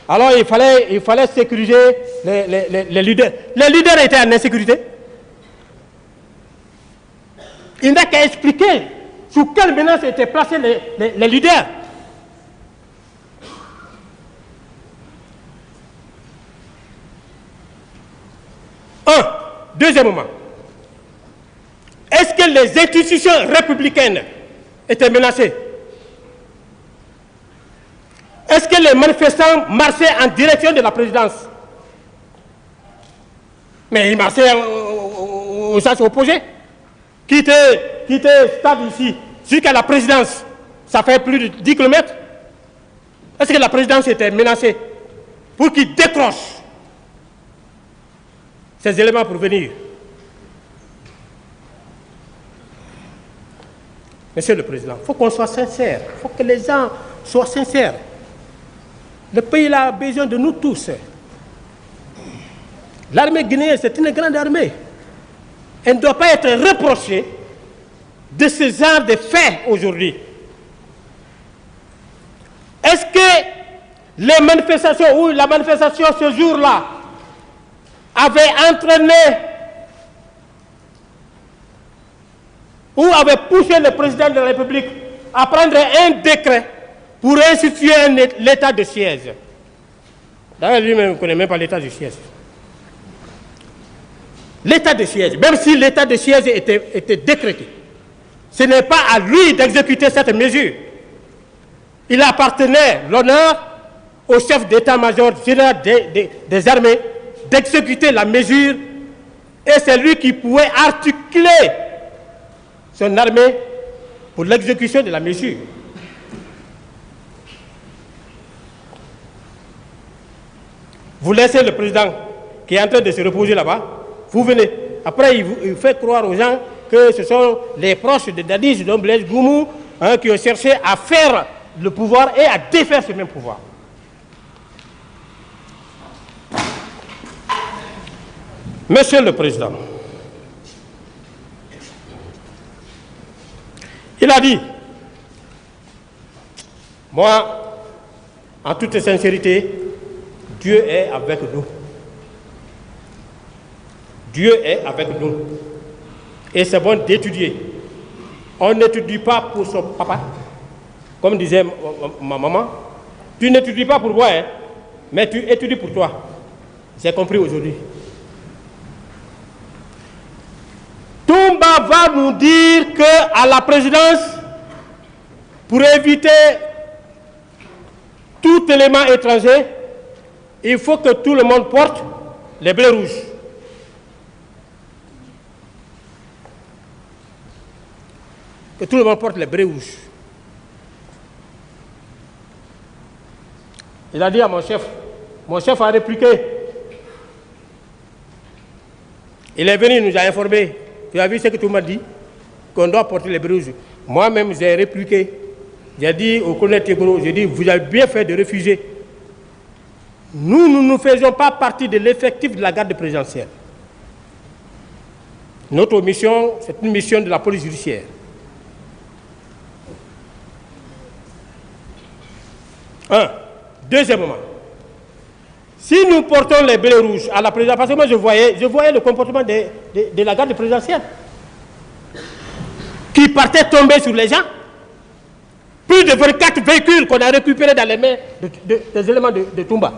alors il fallait sécuriser les leaders. Les leaders étaient en insécurité. Il n'a qu'à expliquer sous quelle menace étaient placés les leaders. Deuxièmement, est-ce que les institutions républicaines étaient menacées? Est-ce que les manifestants marchaient en direction de la présidence? Mais ils marchaient au sens opposé. Quitter stade ici jusqu'à la présidence, ça fait plus de 10 km. Est-ce que la présidence était menacée pour qu'ils décrochent ces éléments pour venir? Monsieur le Président, il faut qu'on soit sincère, il faut que les gens soient sincères. Le pays a besoin de nous tous. L'armée guinéenne, c'est une grande armée. Elle ne doit pas être reprochée de ce genre de faits aujourd'hui. Est-ce que les manifestations ou la manifestation ce jour-là avait entraîné ou avait poussé le président de la République à prendre un décret pour instituer l'état de siège? D'ailleurs, lui-même ne connaît même pas l'état de siège. L'état de siège, même si l'état de siège était décrété, ce n'est pas à lui d'exécuter cette mesure. Il appartenait l'honneur au chef d'état-major général des armées d'exécuter la mesure, et c'est lui qui pouvait articuler son armée pour l'exécution de la mesure. Vous laissez le président qui est en train de se reposer là-bas, vous venez. Après, il fait croire aux gens que ce sont les proches de Dadis, de Blaise Goumou, qui ont cherché à faire le pouvoir et à défaire ce même pouvoir. Monsieur le Président, il a dit, moi, en toute sincérité, Dieu est avec nous. Dieu est avec nous. Et c'est bon d'étudier. On n'étudie pas pour son papa. Comme disait ma maman, tu n'étudies pas pour moi, hein, mais tu étudies pour toi. J'ai compris aujourd'hui. Toumba va nous dire qu'à la présidence, pour éviter tout élément étranger, il faut que tout le monde porte les bleus rouges. Que tout le monde porte les bleus rouges. Il a dit à mon chef a répliqué. Il est venu, il nous a informé. Tu as vu ce que tu m'as dit? Qu'on doit porter les bleus rouges. Moi-même, j'ai répliqué. J'ai dit au colonel Tigboro, j'ai dit, vous avez bien fait de refuser. Nous ne faisons pas partie de l'effectif de la garde présidentielle. Notre mission, c'est une mission de la police judiciaire. Deuxièmement, si nous portons les bleus rouges à la présidence, parce que moi je voyais le comportement de la garde présidentielle qui partait tomber sur les gens. Plus de 24 véhicules qu'on a récupérés dans les mains des éléments de Toumba.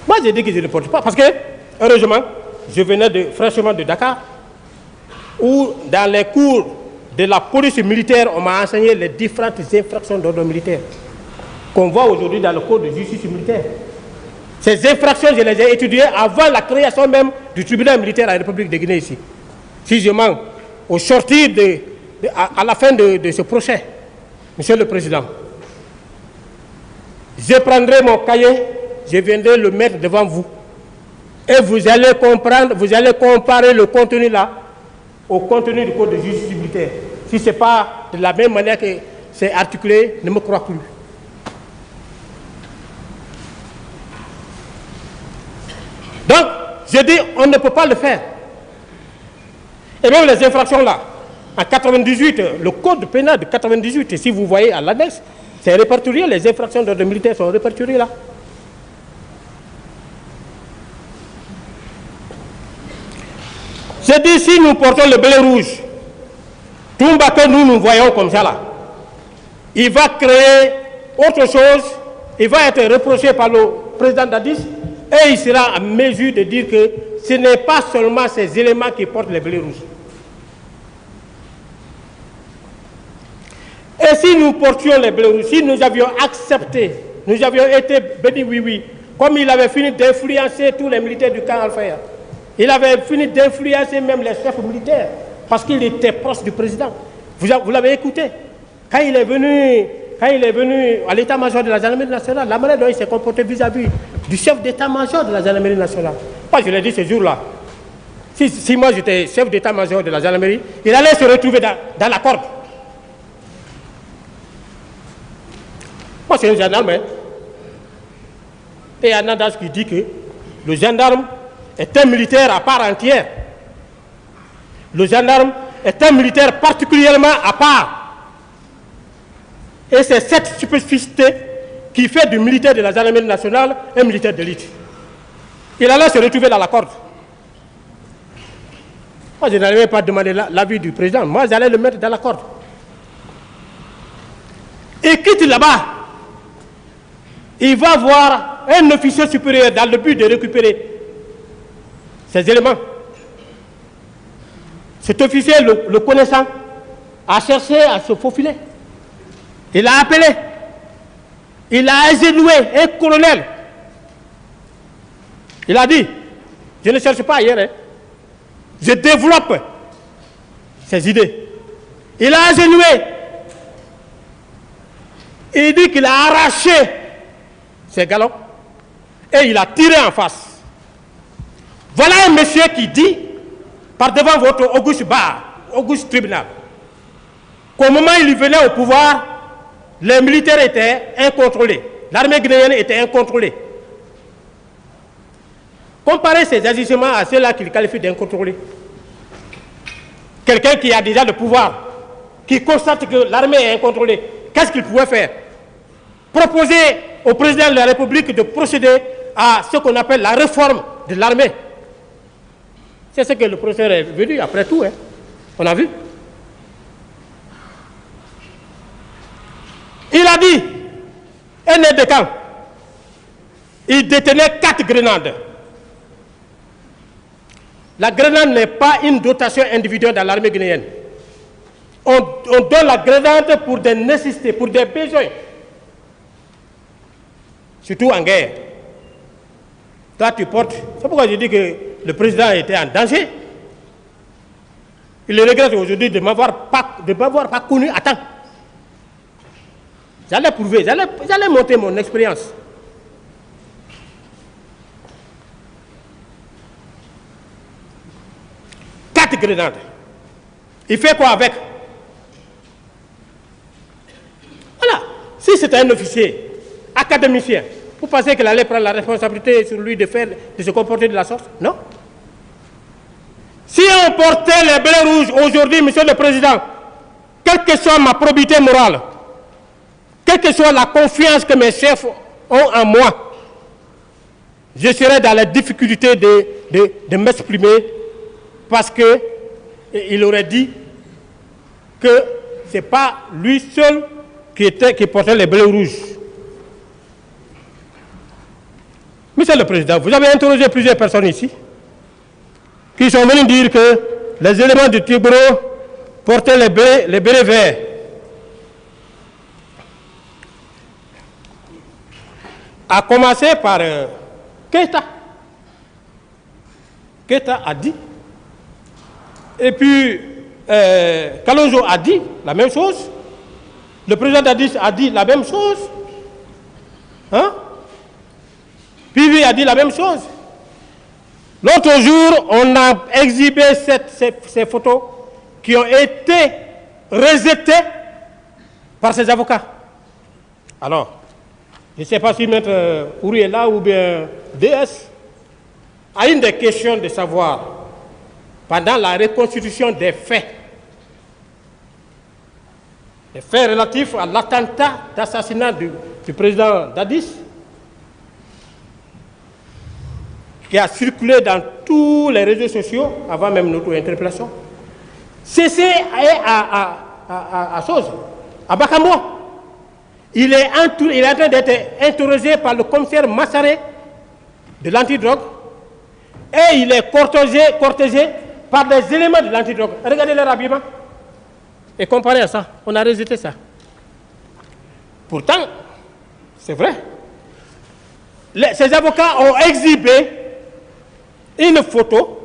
Moi j'ai dit que je ne porte pas parce que heureusement, je venais fraîchement de Dakar, où dans les cours de la police militaire, on m'a enseigné les différentes infractions d'ordre militaire qu'on voit aujourd'hui dans le code de justice militaire. Ces infractions, je les ai étudiées avant la création même du tribunal militaire à la République de Guinée ici. Si je mens, au sortir à la fin de ce procès, Monsieur le Président, je prendrai mon cahier, je viendrai le mettre devant vous. Et vous allez comprendre, vous allez comparer le contenu là au contenu du code de justice militaire. Si ce n'est pas de la même manière que c'est articulé, ne me crois plus. Donc, je dis, on ne peut pas le faire. Et même les infractions là, en 98, le code pénal de 98, et si vous voyez à l'annexe, c'est répertorié, les infractions d'ordre militaire sont répertoriées là. Je dis, si nous portons le blé rouge, tout bas que nous voyons comme ça là, il va créer autre chose, il va être reproché par le président Dadis, et il sera en mesure de dire que ce n'est pas seulement ces éléments qui portent les blés rouges. Et si nous portions les blés rouges, si nous avions accepté, nous avions été bénis, oui, comme il avait fini d'influencer tous les militaires du camp Al-Fayed, il avait fini d'influencer même les chefs militaires, parce qu'il était proche du président. Vous l'avez écouté. Quand il est venu à l'état-major de la gendarmerie nationale, la manière dont il s'est comporté vis-à-vis du chef d'état-major de la gendarmerie nationale. Moi, je l'ai dit ce jour-là. Si moi j'étais chef d'état-major de la gendarmerie, il allait se retrouver dans la corde. Moi, c'est un gendarme. Hein. Et il y a un adage qui dit que le gendarme est un militaire à part entière. Le gendarme est un militaire particulièrement à part. Et c'est cette spécificité qui fait du militaire de la gendarmerie nationale un militaire d'élite. Il allait se retrouver dans la corde. Moi, je n'allais pas demander l'avis du président. Moi, j'allais le mettre dans la corde. Et quitte là-bas. Il va voir un officier supérieur dans le but de récupérer ces éléments. Cet officier, le connaissant, a cherché à se faufiler. Il a appelé. Il a agenoué un colonel. Il a dit, je ne cherche pas ailleurs, hein. Je développe ces idées. Il a agenoué. Il dit qu'il a arraché ses galons et il a tiré en face. Voilà un monsieur qui dit, par devant votre auguste tribunal, qu'au moment où il venait au pouvoir, les militaires étaient incontrôlés. L'armée guinéenne était incontrôlée. Comparez ces agissements à ceux-là qu'il qualifie d'incontrôlés. Quelqu'un qui a déjà le pouvoir, qui constate que l'armée est incontrôlée, qu'est-ce qu'il pouvait faire? Proposer au président de la République de procéder à ce qu'on appelle la réforme de l'armée. C'est ce que le professeur est venu après tout. Hein. On a vu. Il a dit, un aide de camp, il détenait 4 grenades. La grenade n'est pas une dotation individuelle dans l'armée guinéenne. On donne la grenade pour des nécessités, pour des besoins. Surtout en guerre. Toi, tu portes. C'est pourquoi je dis que le président était en danger. Il le regrette aujourd'hui de ne m'avoir pas connu à temps. J'allais prouver, j'allais monter mon expérience. Grenades. Il fait quoi avec? Voilà. Si c'était un officier, académicien, vous pensez qu'il allait prendre la responsabilité sur lui de se comporter de la sorte? Non. Si on portait les blés rouges aujourd'hui, Monsieur le Président, quelle que soit ma probité morale, quelle que soit la confiance que mes chefs ont en moi, je serais dans la difficulté de m'exprimer parce qu'il aurait dit que ce n'est pas lui seul qui portait les blés rouges. Monsieur le Président, vous avez interrogé plusieurs personnes ici. qui sont venus dire que les éléments du Tigboro portaient les bérets verts. À commencer par Keïta. Keïta a dit. Et puis, Kalonzo a dit la même chose. Le président Dadis a dit la même chose. Hein? Pivi a dit la même chose. L'autre jour, on a exhibé ces photos qui ont été rejetées par ses avocats. Alors, je ne sais pas si Maître Ouri est là ou bien DS. A une des questions de savoir, pendant la reconstitution des faits relatifs à l'attentat d'assassinat du président Dadis, qui a circulé dans tous les réseaux sociaux avant même notre interpellation, cessé à chose, à Bakambo. Il est en train d'être interrogé par le commissaire Massaré de l'antidrogue et il est cortégé par des éléments de l'antidrogue. Regardez leur habillement et comparez à ça. On a rejeté ça. Pourtant, c'est vrai. Ces avocats ont exhibé une photo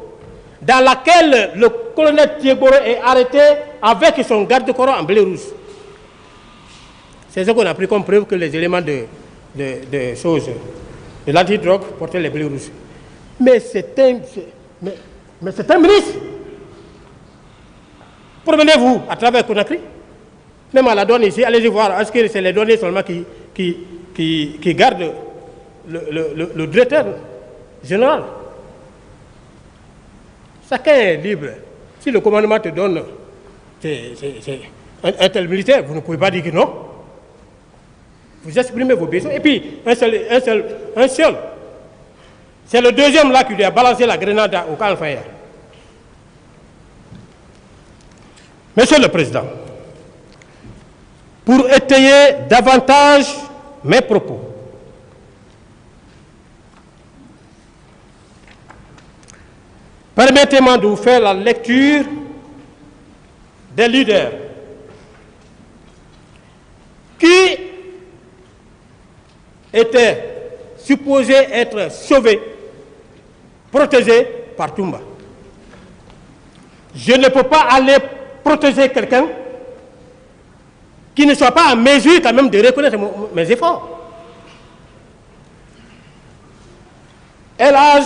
dans laquelle le colonel Tigboro est arrêté avec son garde-corps en bleu rouge. C'est ce qu'on a pris comme preuve que les éléments de l'antidrogue portaient les blés rouges. Mais c'est un ministre. Promenez-vous à travers Conakry, même à la douane ici, allez-y voir, est-ce que c'est les douaniers seulement qui gardent le directeur général? Chacun est libre. Si le commandement te donne un tel militaire, vous ne pouvez pas dire que non. Vous exprimez vos besoins. Et puis, un seul. C'est le deuxième là qui lui a balancé la grenade au Calfaya. Monsieur le Président, pour étayer davantage mes propos, permettez-moi de vous faire la lecture des leaders qui étaient supposés être sauvés, protégés par Toumba. Je ne peux pas aller protéger quelqu'un qui ne soit pas en mesure quand même de reconnaître mes efforts. El Hadj,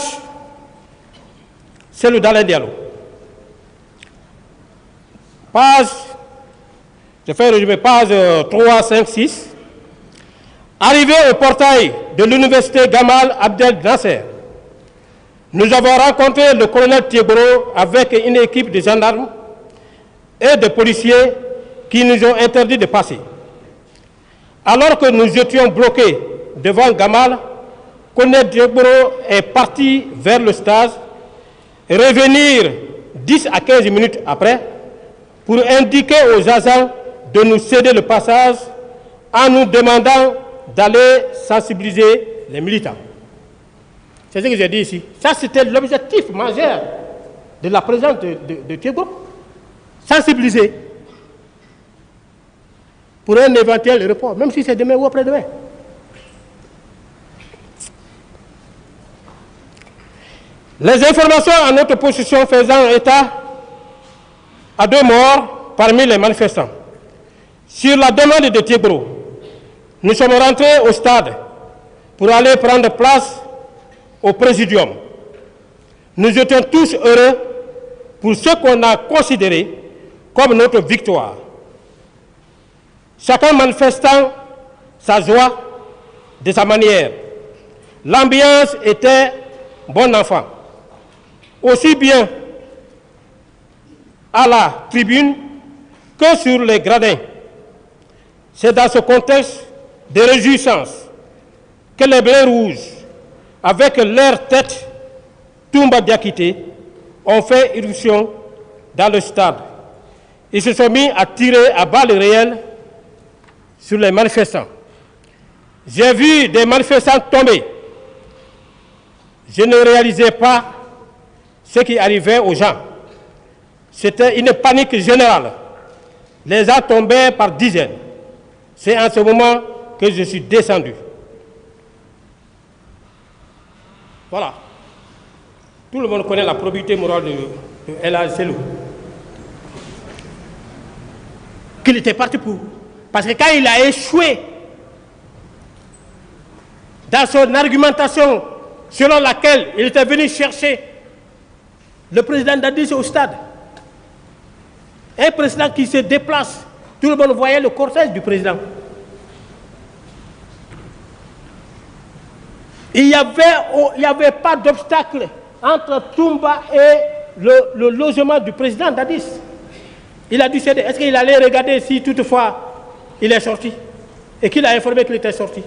c'est le Dalai Diallo. Page, je fais un résumé, page 3, 5, 6. Arrivé au portail de l'université Gamal Abdel Nasser, nous avons rencontré le colonel Tigboro avec une équipe de gendarmes et de policiers qui nous ont interdit de passer. Alors que nous étions bloqués devant Gamal, le colonel Tigboro est parti vers le stade et revenir 10 à 15 minutes après pour indiquer aux agents de nous céder le passage en nous demandant d'aller sensibiliser les militants. C'est ce que j'ai dit ici. Ça, c'était l'objectif majeur de la présence de Tigboro. Sensibiliser pour un éventuel report, même si c'est demain ou après-demain. Les informations à notre possession faisant état à 2 morts parmi les manifestants. Sur la demande de Tigboro, nous sommes rentrés au stade pour aller prendre place au présidium. Nous étions tous heureux pour ce qu'on a considéré comme notre victoire. Chacun manifestant sa joie de sa manière. L'ambiance était bon enfant, aussi bien à la tribune que sur les gradins. C'est dans ce contexte de réjouissance que les Bleus rouges, avec leur tête Toumba Diakité, ont fait irruption dans le stade. Ils se sont mis à tirer à balles réelles sur les manifestants. J'ai vu des manifestants tomber. Je ne réalisais pas ce qui arrivait aux gens. C'était une panique générale. Les gens tombaient par dizaines. C'est en ce moment que je suis descendu. Voilà. Tout le monde connaît la probité morale de El Hadj Selou. Qu'il était parti pour. Parce que quand il a échoué dans son argumentation selon laquelle il était venu chercher le président Dadis au stade, un président qui se déplace, tout le monde voyait le cortège du président. Il n'y avait pas d'obstacle entre Toumba et le logement du président Dadis. Il a dû céder. Est-ce qu'il allait regarder si toutefois il est sorti et qu'il a informé qu'il était sorti?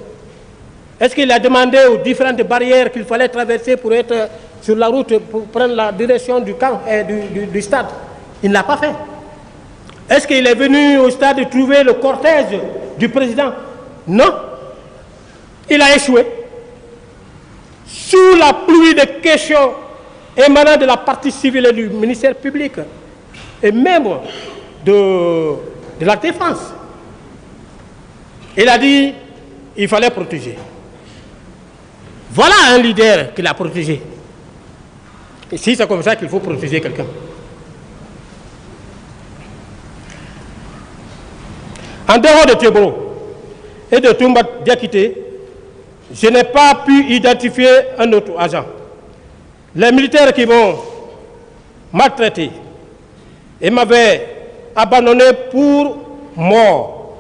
Est-ce qu'il a demandé aux différentes barrières qu'il fallait traverser pour être sur la route, pour prendre la direction du camp et du stade? Il ne l'a pas fait. Est-ce qu'il est venu au stade trouver le cortège du président? Non. Il a échoué. Sous la pluie de questions émanant de la partie civile et du ministère public et même de la défense, il a dit qu'il fallait protéger. Voilà un leader qu'il a protégé. Et si c'est comme ça qu'il faut protéger quelqu'un. En dehors de Teboro et de Toumba Diakité, je n'ai pas pu identifier un autre agent. Les militaires qui m'ont maltraité et m'avaient abandonné pour mort.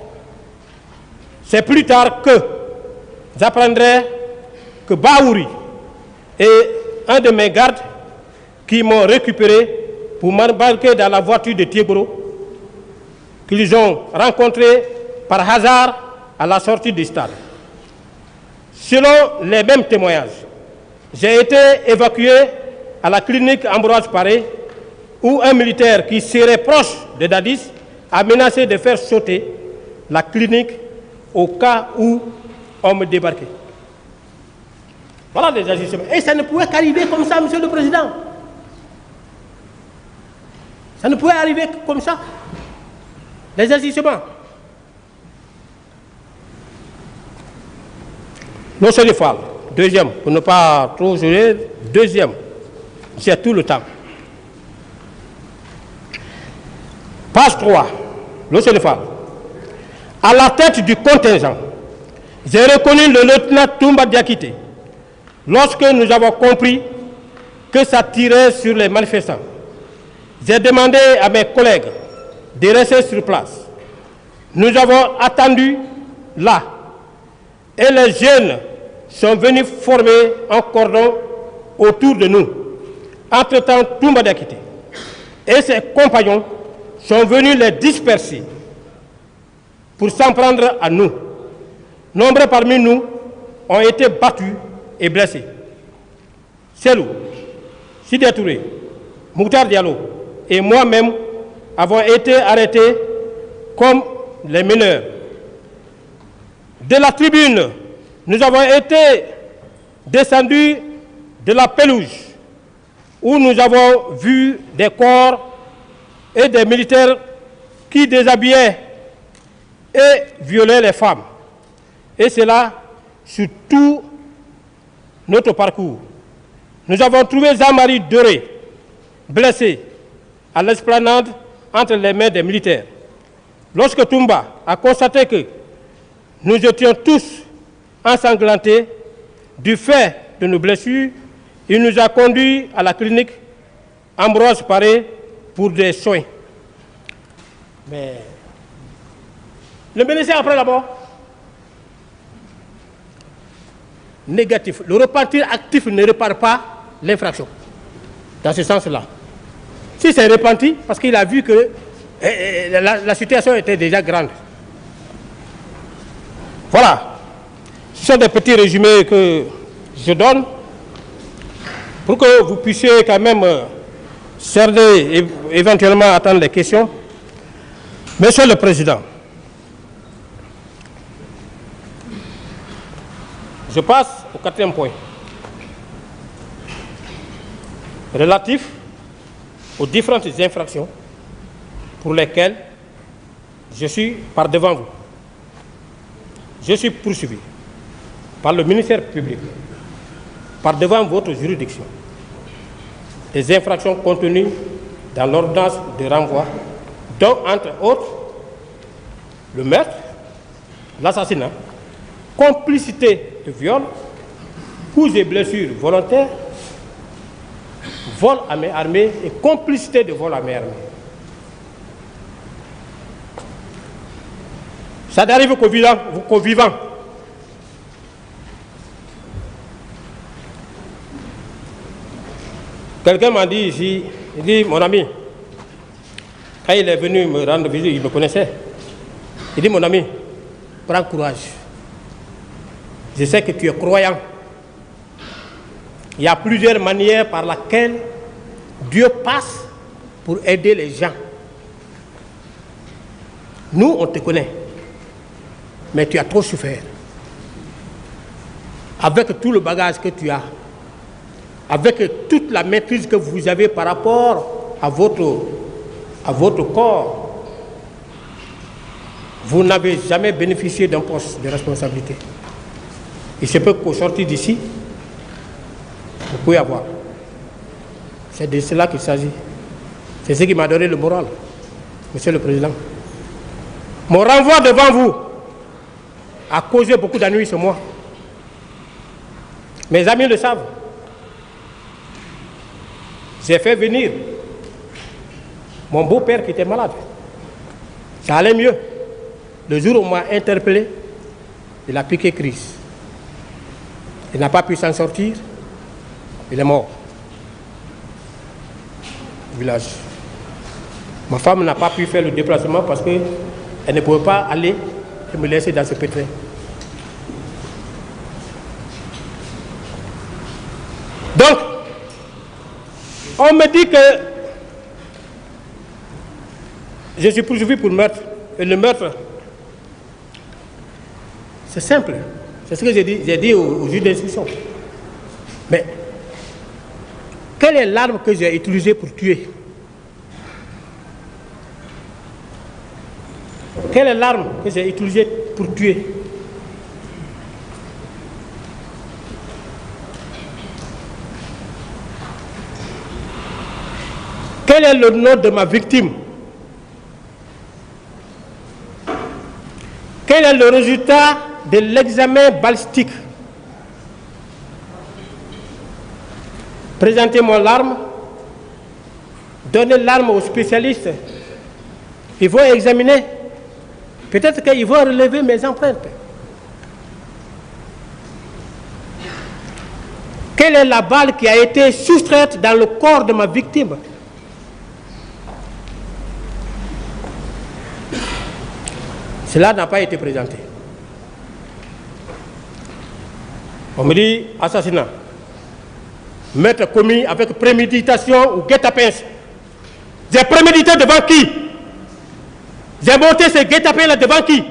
C'est plus tard que j'apprendrai que Baouri et un de mes gardes qui m'ont récupéré pour m'embarquer dans la voiture de Tieboro, qu'ils ont rencontré par hasard à la sortie du stade. Selon les mêmes témoignages, j'ai été évacué à la clinique Ambroise Paré, où un militaire qui serait proche de Dadis a menacé de faire sauter la clinique au cas où on me débarquait. Voilà les agissements. Et ça ne pouvait qu'arriver comme ça, Monsieur le Président. Ça ne pouvait arriver comme ça. Les agissements. L'Océnifal, deuxième, pour ne pas trop jouer, deuxième, c'est tout le temps. Page 3, l'Océnifal. À la tête du contingent, j'ai reconnu le lieutenant Toumba Diakité. Lorsque nous avons compris que ça tirait sur les manifestants, j'ai demandé à mes collègues de rester sur place. Nous avons attendu là. Et les jeunes sont venus former un cordon autour de nous. Entre-temps, Toumba Diakité et ses compagnons sont venus les disperser pour s'en prendre à nous. Nombreux parmi nous ont été battus et blessés. Selou, Sidya Touré, Mouktar Diallo et moi-même avons été arrêtés comme les mineurs. De la tribune, nous avons été descendus de la pelouse où nous avons vu des corps et des militaires qui déshabillaient et violaient les femmes. Et cela sur tout notre parcours. Nous avons trouvé Jean-Marie Doré, blessé à l'esplanade entre les mains des militaires. Lorsque Toumba a constaté que nous étions tous ensanglantés du fait de nos blessures, il nous a conduits à la clinique Ambroise Paré pour des soins. Mais le ministère après la mort, négatif. Le repentir actif ne répare pas l'infraction. Dans ce sens-là. Si c'est repenti, parce qu'il a vu que la situation était déjà grande. Voilà. Ce sont des petits résumés que je donne pour que vous puissiez quand même cerner et éventuellement attendre les questions. Monsieur le Président, je passe au 4e point. relatif aux différentes infractions pour lesquelles je suis par devant vous. Je suis poursuivi par le ministère public, par devant votre juridiction, des infractions contenues dans l'ordonnance de renvoi, dont, entre autres, le meurtre, l'assassinat, complicité de viol, coups et blessures volontaires, vol à main armée et complicité de vol à main armée. Ça n'arrive qu'aux vivants. Quelqu'un m'a dit ici, il dit, mon ami, quand il est venu me rendre visite, il me connaissait. Il dit, mon ami, prends courage. Je sais que tu es croyant. Il y a plusieurs manières par lesquelles Dieu passe pour aider les gens. Nous, on te connaît. Mais tu as trop souffert. Avec tout le bagage que tu as, avec toute la maîtrise que vous avez par rapport à votre corps, vous n'avez jamais bénéficié d'un poste de responsabilité. Il se peut qu'au sortir d'ici, vous pouvez avoir. C'est de cela qu'il s'agit. C'est ce qui m'a donné le moral, Monsieur le Président. Mon renvoi devant vous a causé beaucoup d'ennuis sur moi. Mes amis le savent. J'ai fait venir mon beau-père qui était malade. Ça allait mieux. Le jour où on m'a interpellé, il a piqué crise. Il n'a pas pu s'en sortir. Il est mort. Au village. Ma femme n'a pas pu faire le déplacement parce qu'elle ne pouvait pas aller et me laisser dans ce pétrin. Donc, on me dit que je suis poursuivi pour meurtre. Et le meurtre, c'est simple. C'est ce que j'ai dit au juge d'instruction. Mais, quelle est l'arme que j'ai utilisée pour tuer? Quelle est l'arme que j'ai utilisée pour tuer? Quel est le nom de ma victime? Quel est le résultat de l'examen balistique? Présentez-moi l'arme. Donnez l'arme aux spécialistes. Ils vont examiner. Peut-être qu'ils vont relever mes empreintes. Quelle est la balle qui a été soustraite dans le corps de ma victime? Cela n'a pas été présenté. On me dit assassinat. Meurtre commis avec préméditation ou guet-apens. J'ai prémédité devant qui? J'ai monté ce guet-apens là devant qui?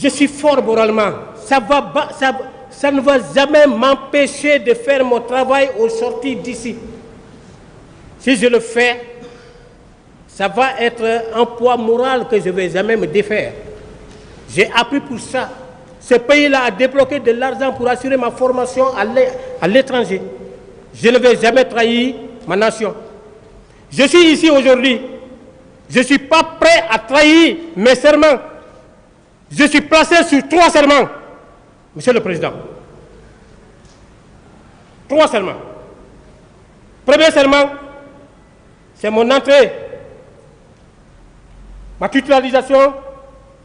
Je suis fort moralement. Ça ne va jamais m'empêcher de faire mon travail au sortir d'ici. Si je le fais, ça va être un poids moral que je ne vais jamais me défaire. J'ai appris pour ça. Ce pays-là a débloqué de l'argent pour assurer ma formation à l'étranger. Je ne vais jamais trahir ma nation. Je suis ici aujourd'hui. Je ne suis pas prêt à trahir mes serments. Je suis placé sur 3 serments, Monsieur le Président. 3 serments. Premier serment, c'est mon entrée, ma titularisation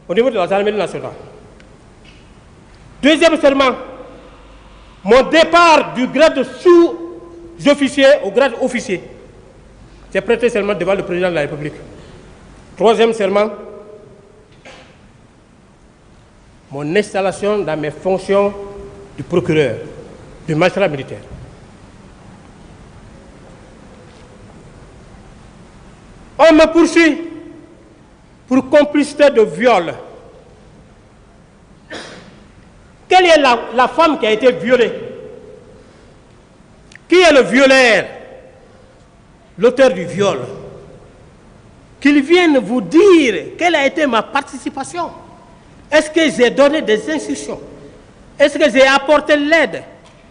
au niveau de la gendarmerie nationale. Deuxième serment, mon départ du grade de sous-officier au grade officier. J'ai prêté serment devant le président de la République. Troisième serment, mon installation dans mes fonctions du procureur, du magistrat militaire. On me poursuit pour complicité de viol. est la femme qui a été violée? Qui est le violeur? L'auteur du viol. Qu'il vienne vous dire quelle a été ma participation. Est-ce que j'ai donné des instructions? Est-ce que j'ai apporté l'aide?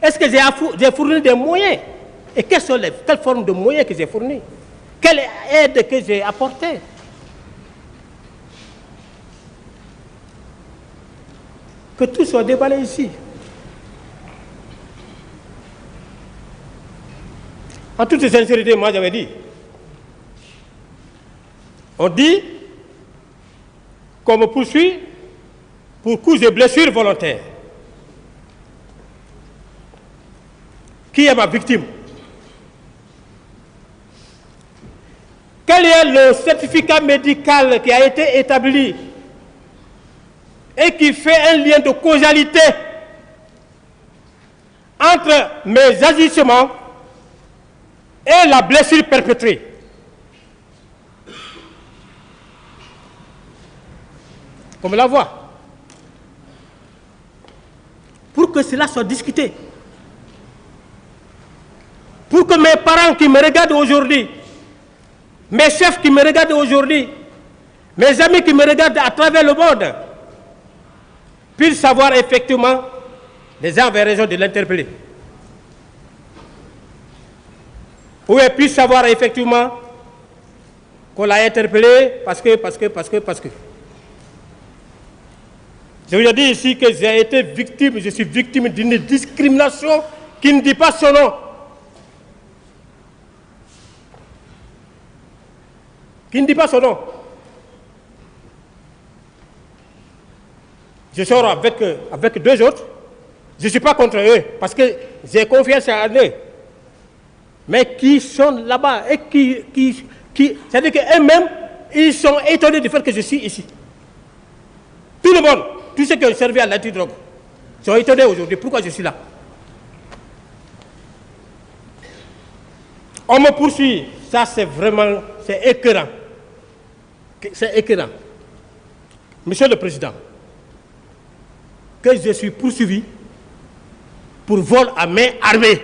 Est-ce que j'ai fourni des moyens? Et quelles formes de moyens que j'ai fournis? Quelle aide que j'ai apportée? Que tout soit déballé ici. En toute sincérité, moi j'avais dit, on dit qu'on me poursuit pour coups et blessures volontaires. Qui est ma victime? Quel est le certificat médical qui a été établi et qui fait un lien de causalité entre mes agissements et la blessure perpétrée? Comme la voix. Pour que cela soit discuté. Pour que mes parents qui me regardent aujourd'hui, mes chefs qui me regardent aujourd'hui, mes amis qui me regardent à travers le monde, puissent savoir effectivement les gens avaient raison de l'interpeller. Ou ils puissent savoir effectivement qu'on l'a interpellé parce que. Je vous ai dit ici que j'ai été victime, je suis victime d'une discrimination qui ne dit pas son nom. Qui ne dit pas son nom. Je sors avec deux autres. Je ne suis pas contre eux parce que j'ai confiance en eux. Mais qui sont là-bas et qui c'est-à-dire qu'eux-mêmes, ils sont étonnés du fait que je suis ici. Tout le monde, tous ceux qui ont servi à l'antidrogue, sont étonnés aujourd'hui. Pourquoi je suis là? On me poursuit. Ça, c'est vraiment, c'est écœurant. C'est écœurant. Monsieur le Président, que je suis poursuivi pour vol à main armée.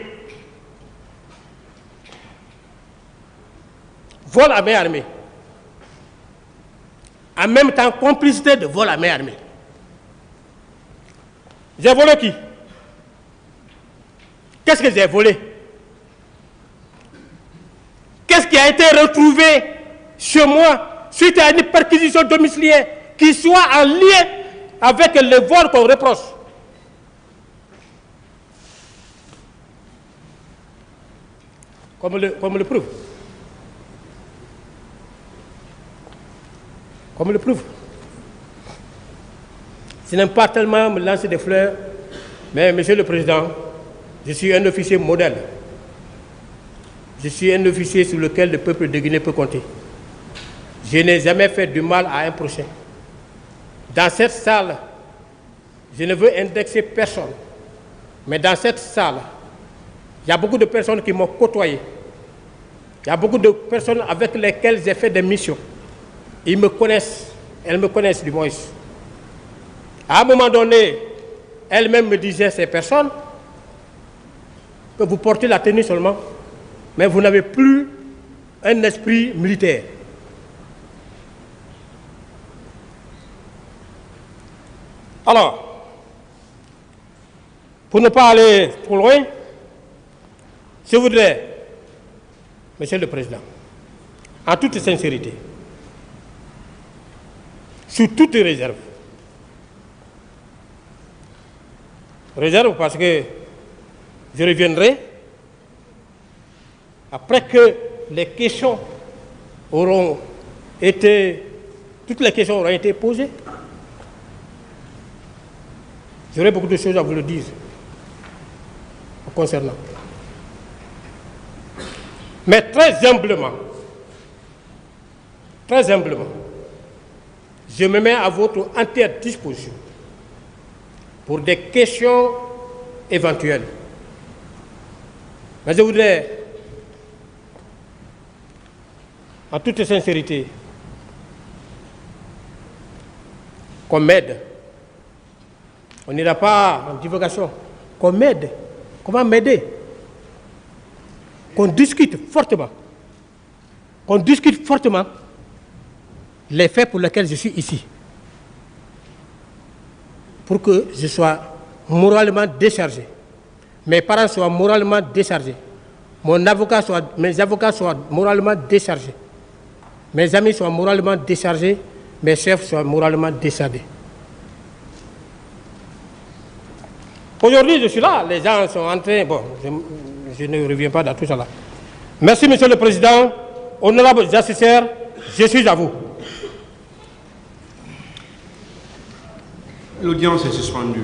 Vol à main armée. En même temps, complicité de vol à main armée. J'ai volé qui? Qu'est-ce que j'ai volé? Qu'est-ce qui a été retrouvé chez moi suite à une perquisition domiciliaire qui soit en lien avec le vol qu'on reproche? Comme le prouve. Comme le prouve. Ce n'est pas tellement me lancer des fleurs, mais Monsieur le Président, je suis un officier modèle. Je suis un officier sur lequel le peuple de Guinée peut compter. Je n'ai jamais fait du mal à un prochain. Dans cette salle, je ne veux indexer personne, mais dans cette salle, il y a beaucoup de personnes qui m'ont côtoyé. Il y a beaucoup de personnes avec lesquelles j'ai fait des missions. Ils me connaissent, elles me connaissent du moins. À un moment donné, elles-mêmes me disaient, ces personnes, que vous portez la tenue seulement, mais vous n'avez plus un esprit militaire. Alors, pour ne pas aller trop loin, je voudrais, Monsieur le Président, en toute sincérité, sous toute réserve parce que je reviendrai après que les questions auront été, toutes les questions auront été posées. J'aurai beaucoup de choses à vous le dire concernant. Mais très humblement, je me mets à votre entière disposition pour des questions éventuelles. Mais je voudrais, en toute sincérité, qu'on m'aide On n'ira pas en divulgation. Qu'on m'aide. Comment m'aider? Qu'on discute fortement. Qu'on discute fortement les faits pour lesquels je suis ici. Pour que je sois moralement déchargé. Mes parents soient moralement déchargés. Mes avocats soient moralement déchargés. Mes amis soient moralement déchargés. Mes chefs soient moralement déchargés. Aujourd'hui, je suis là. Les gens sont en train... Bon, je ne reviens pas dans tout ça là. Merci, Monsieur le Président. Honorables assesseurs, je suis à vous. L'audience est suspendue.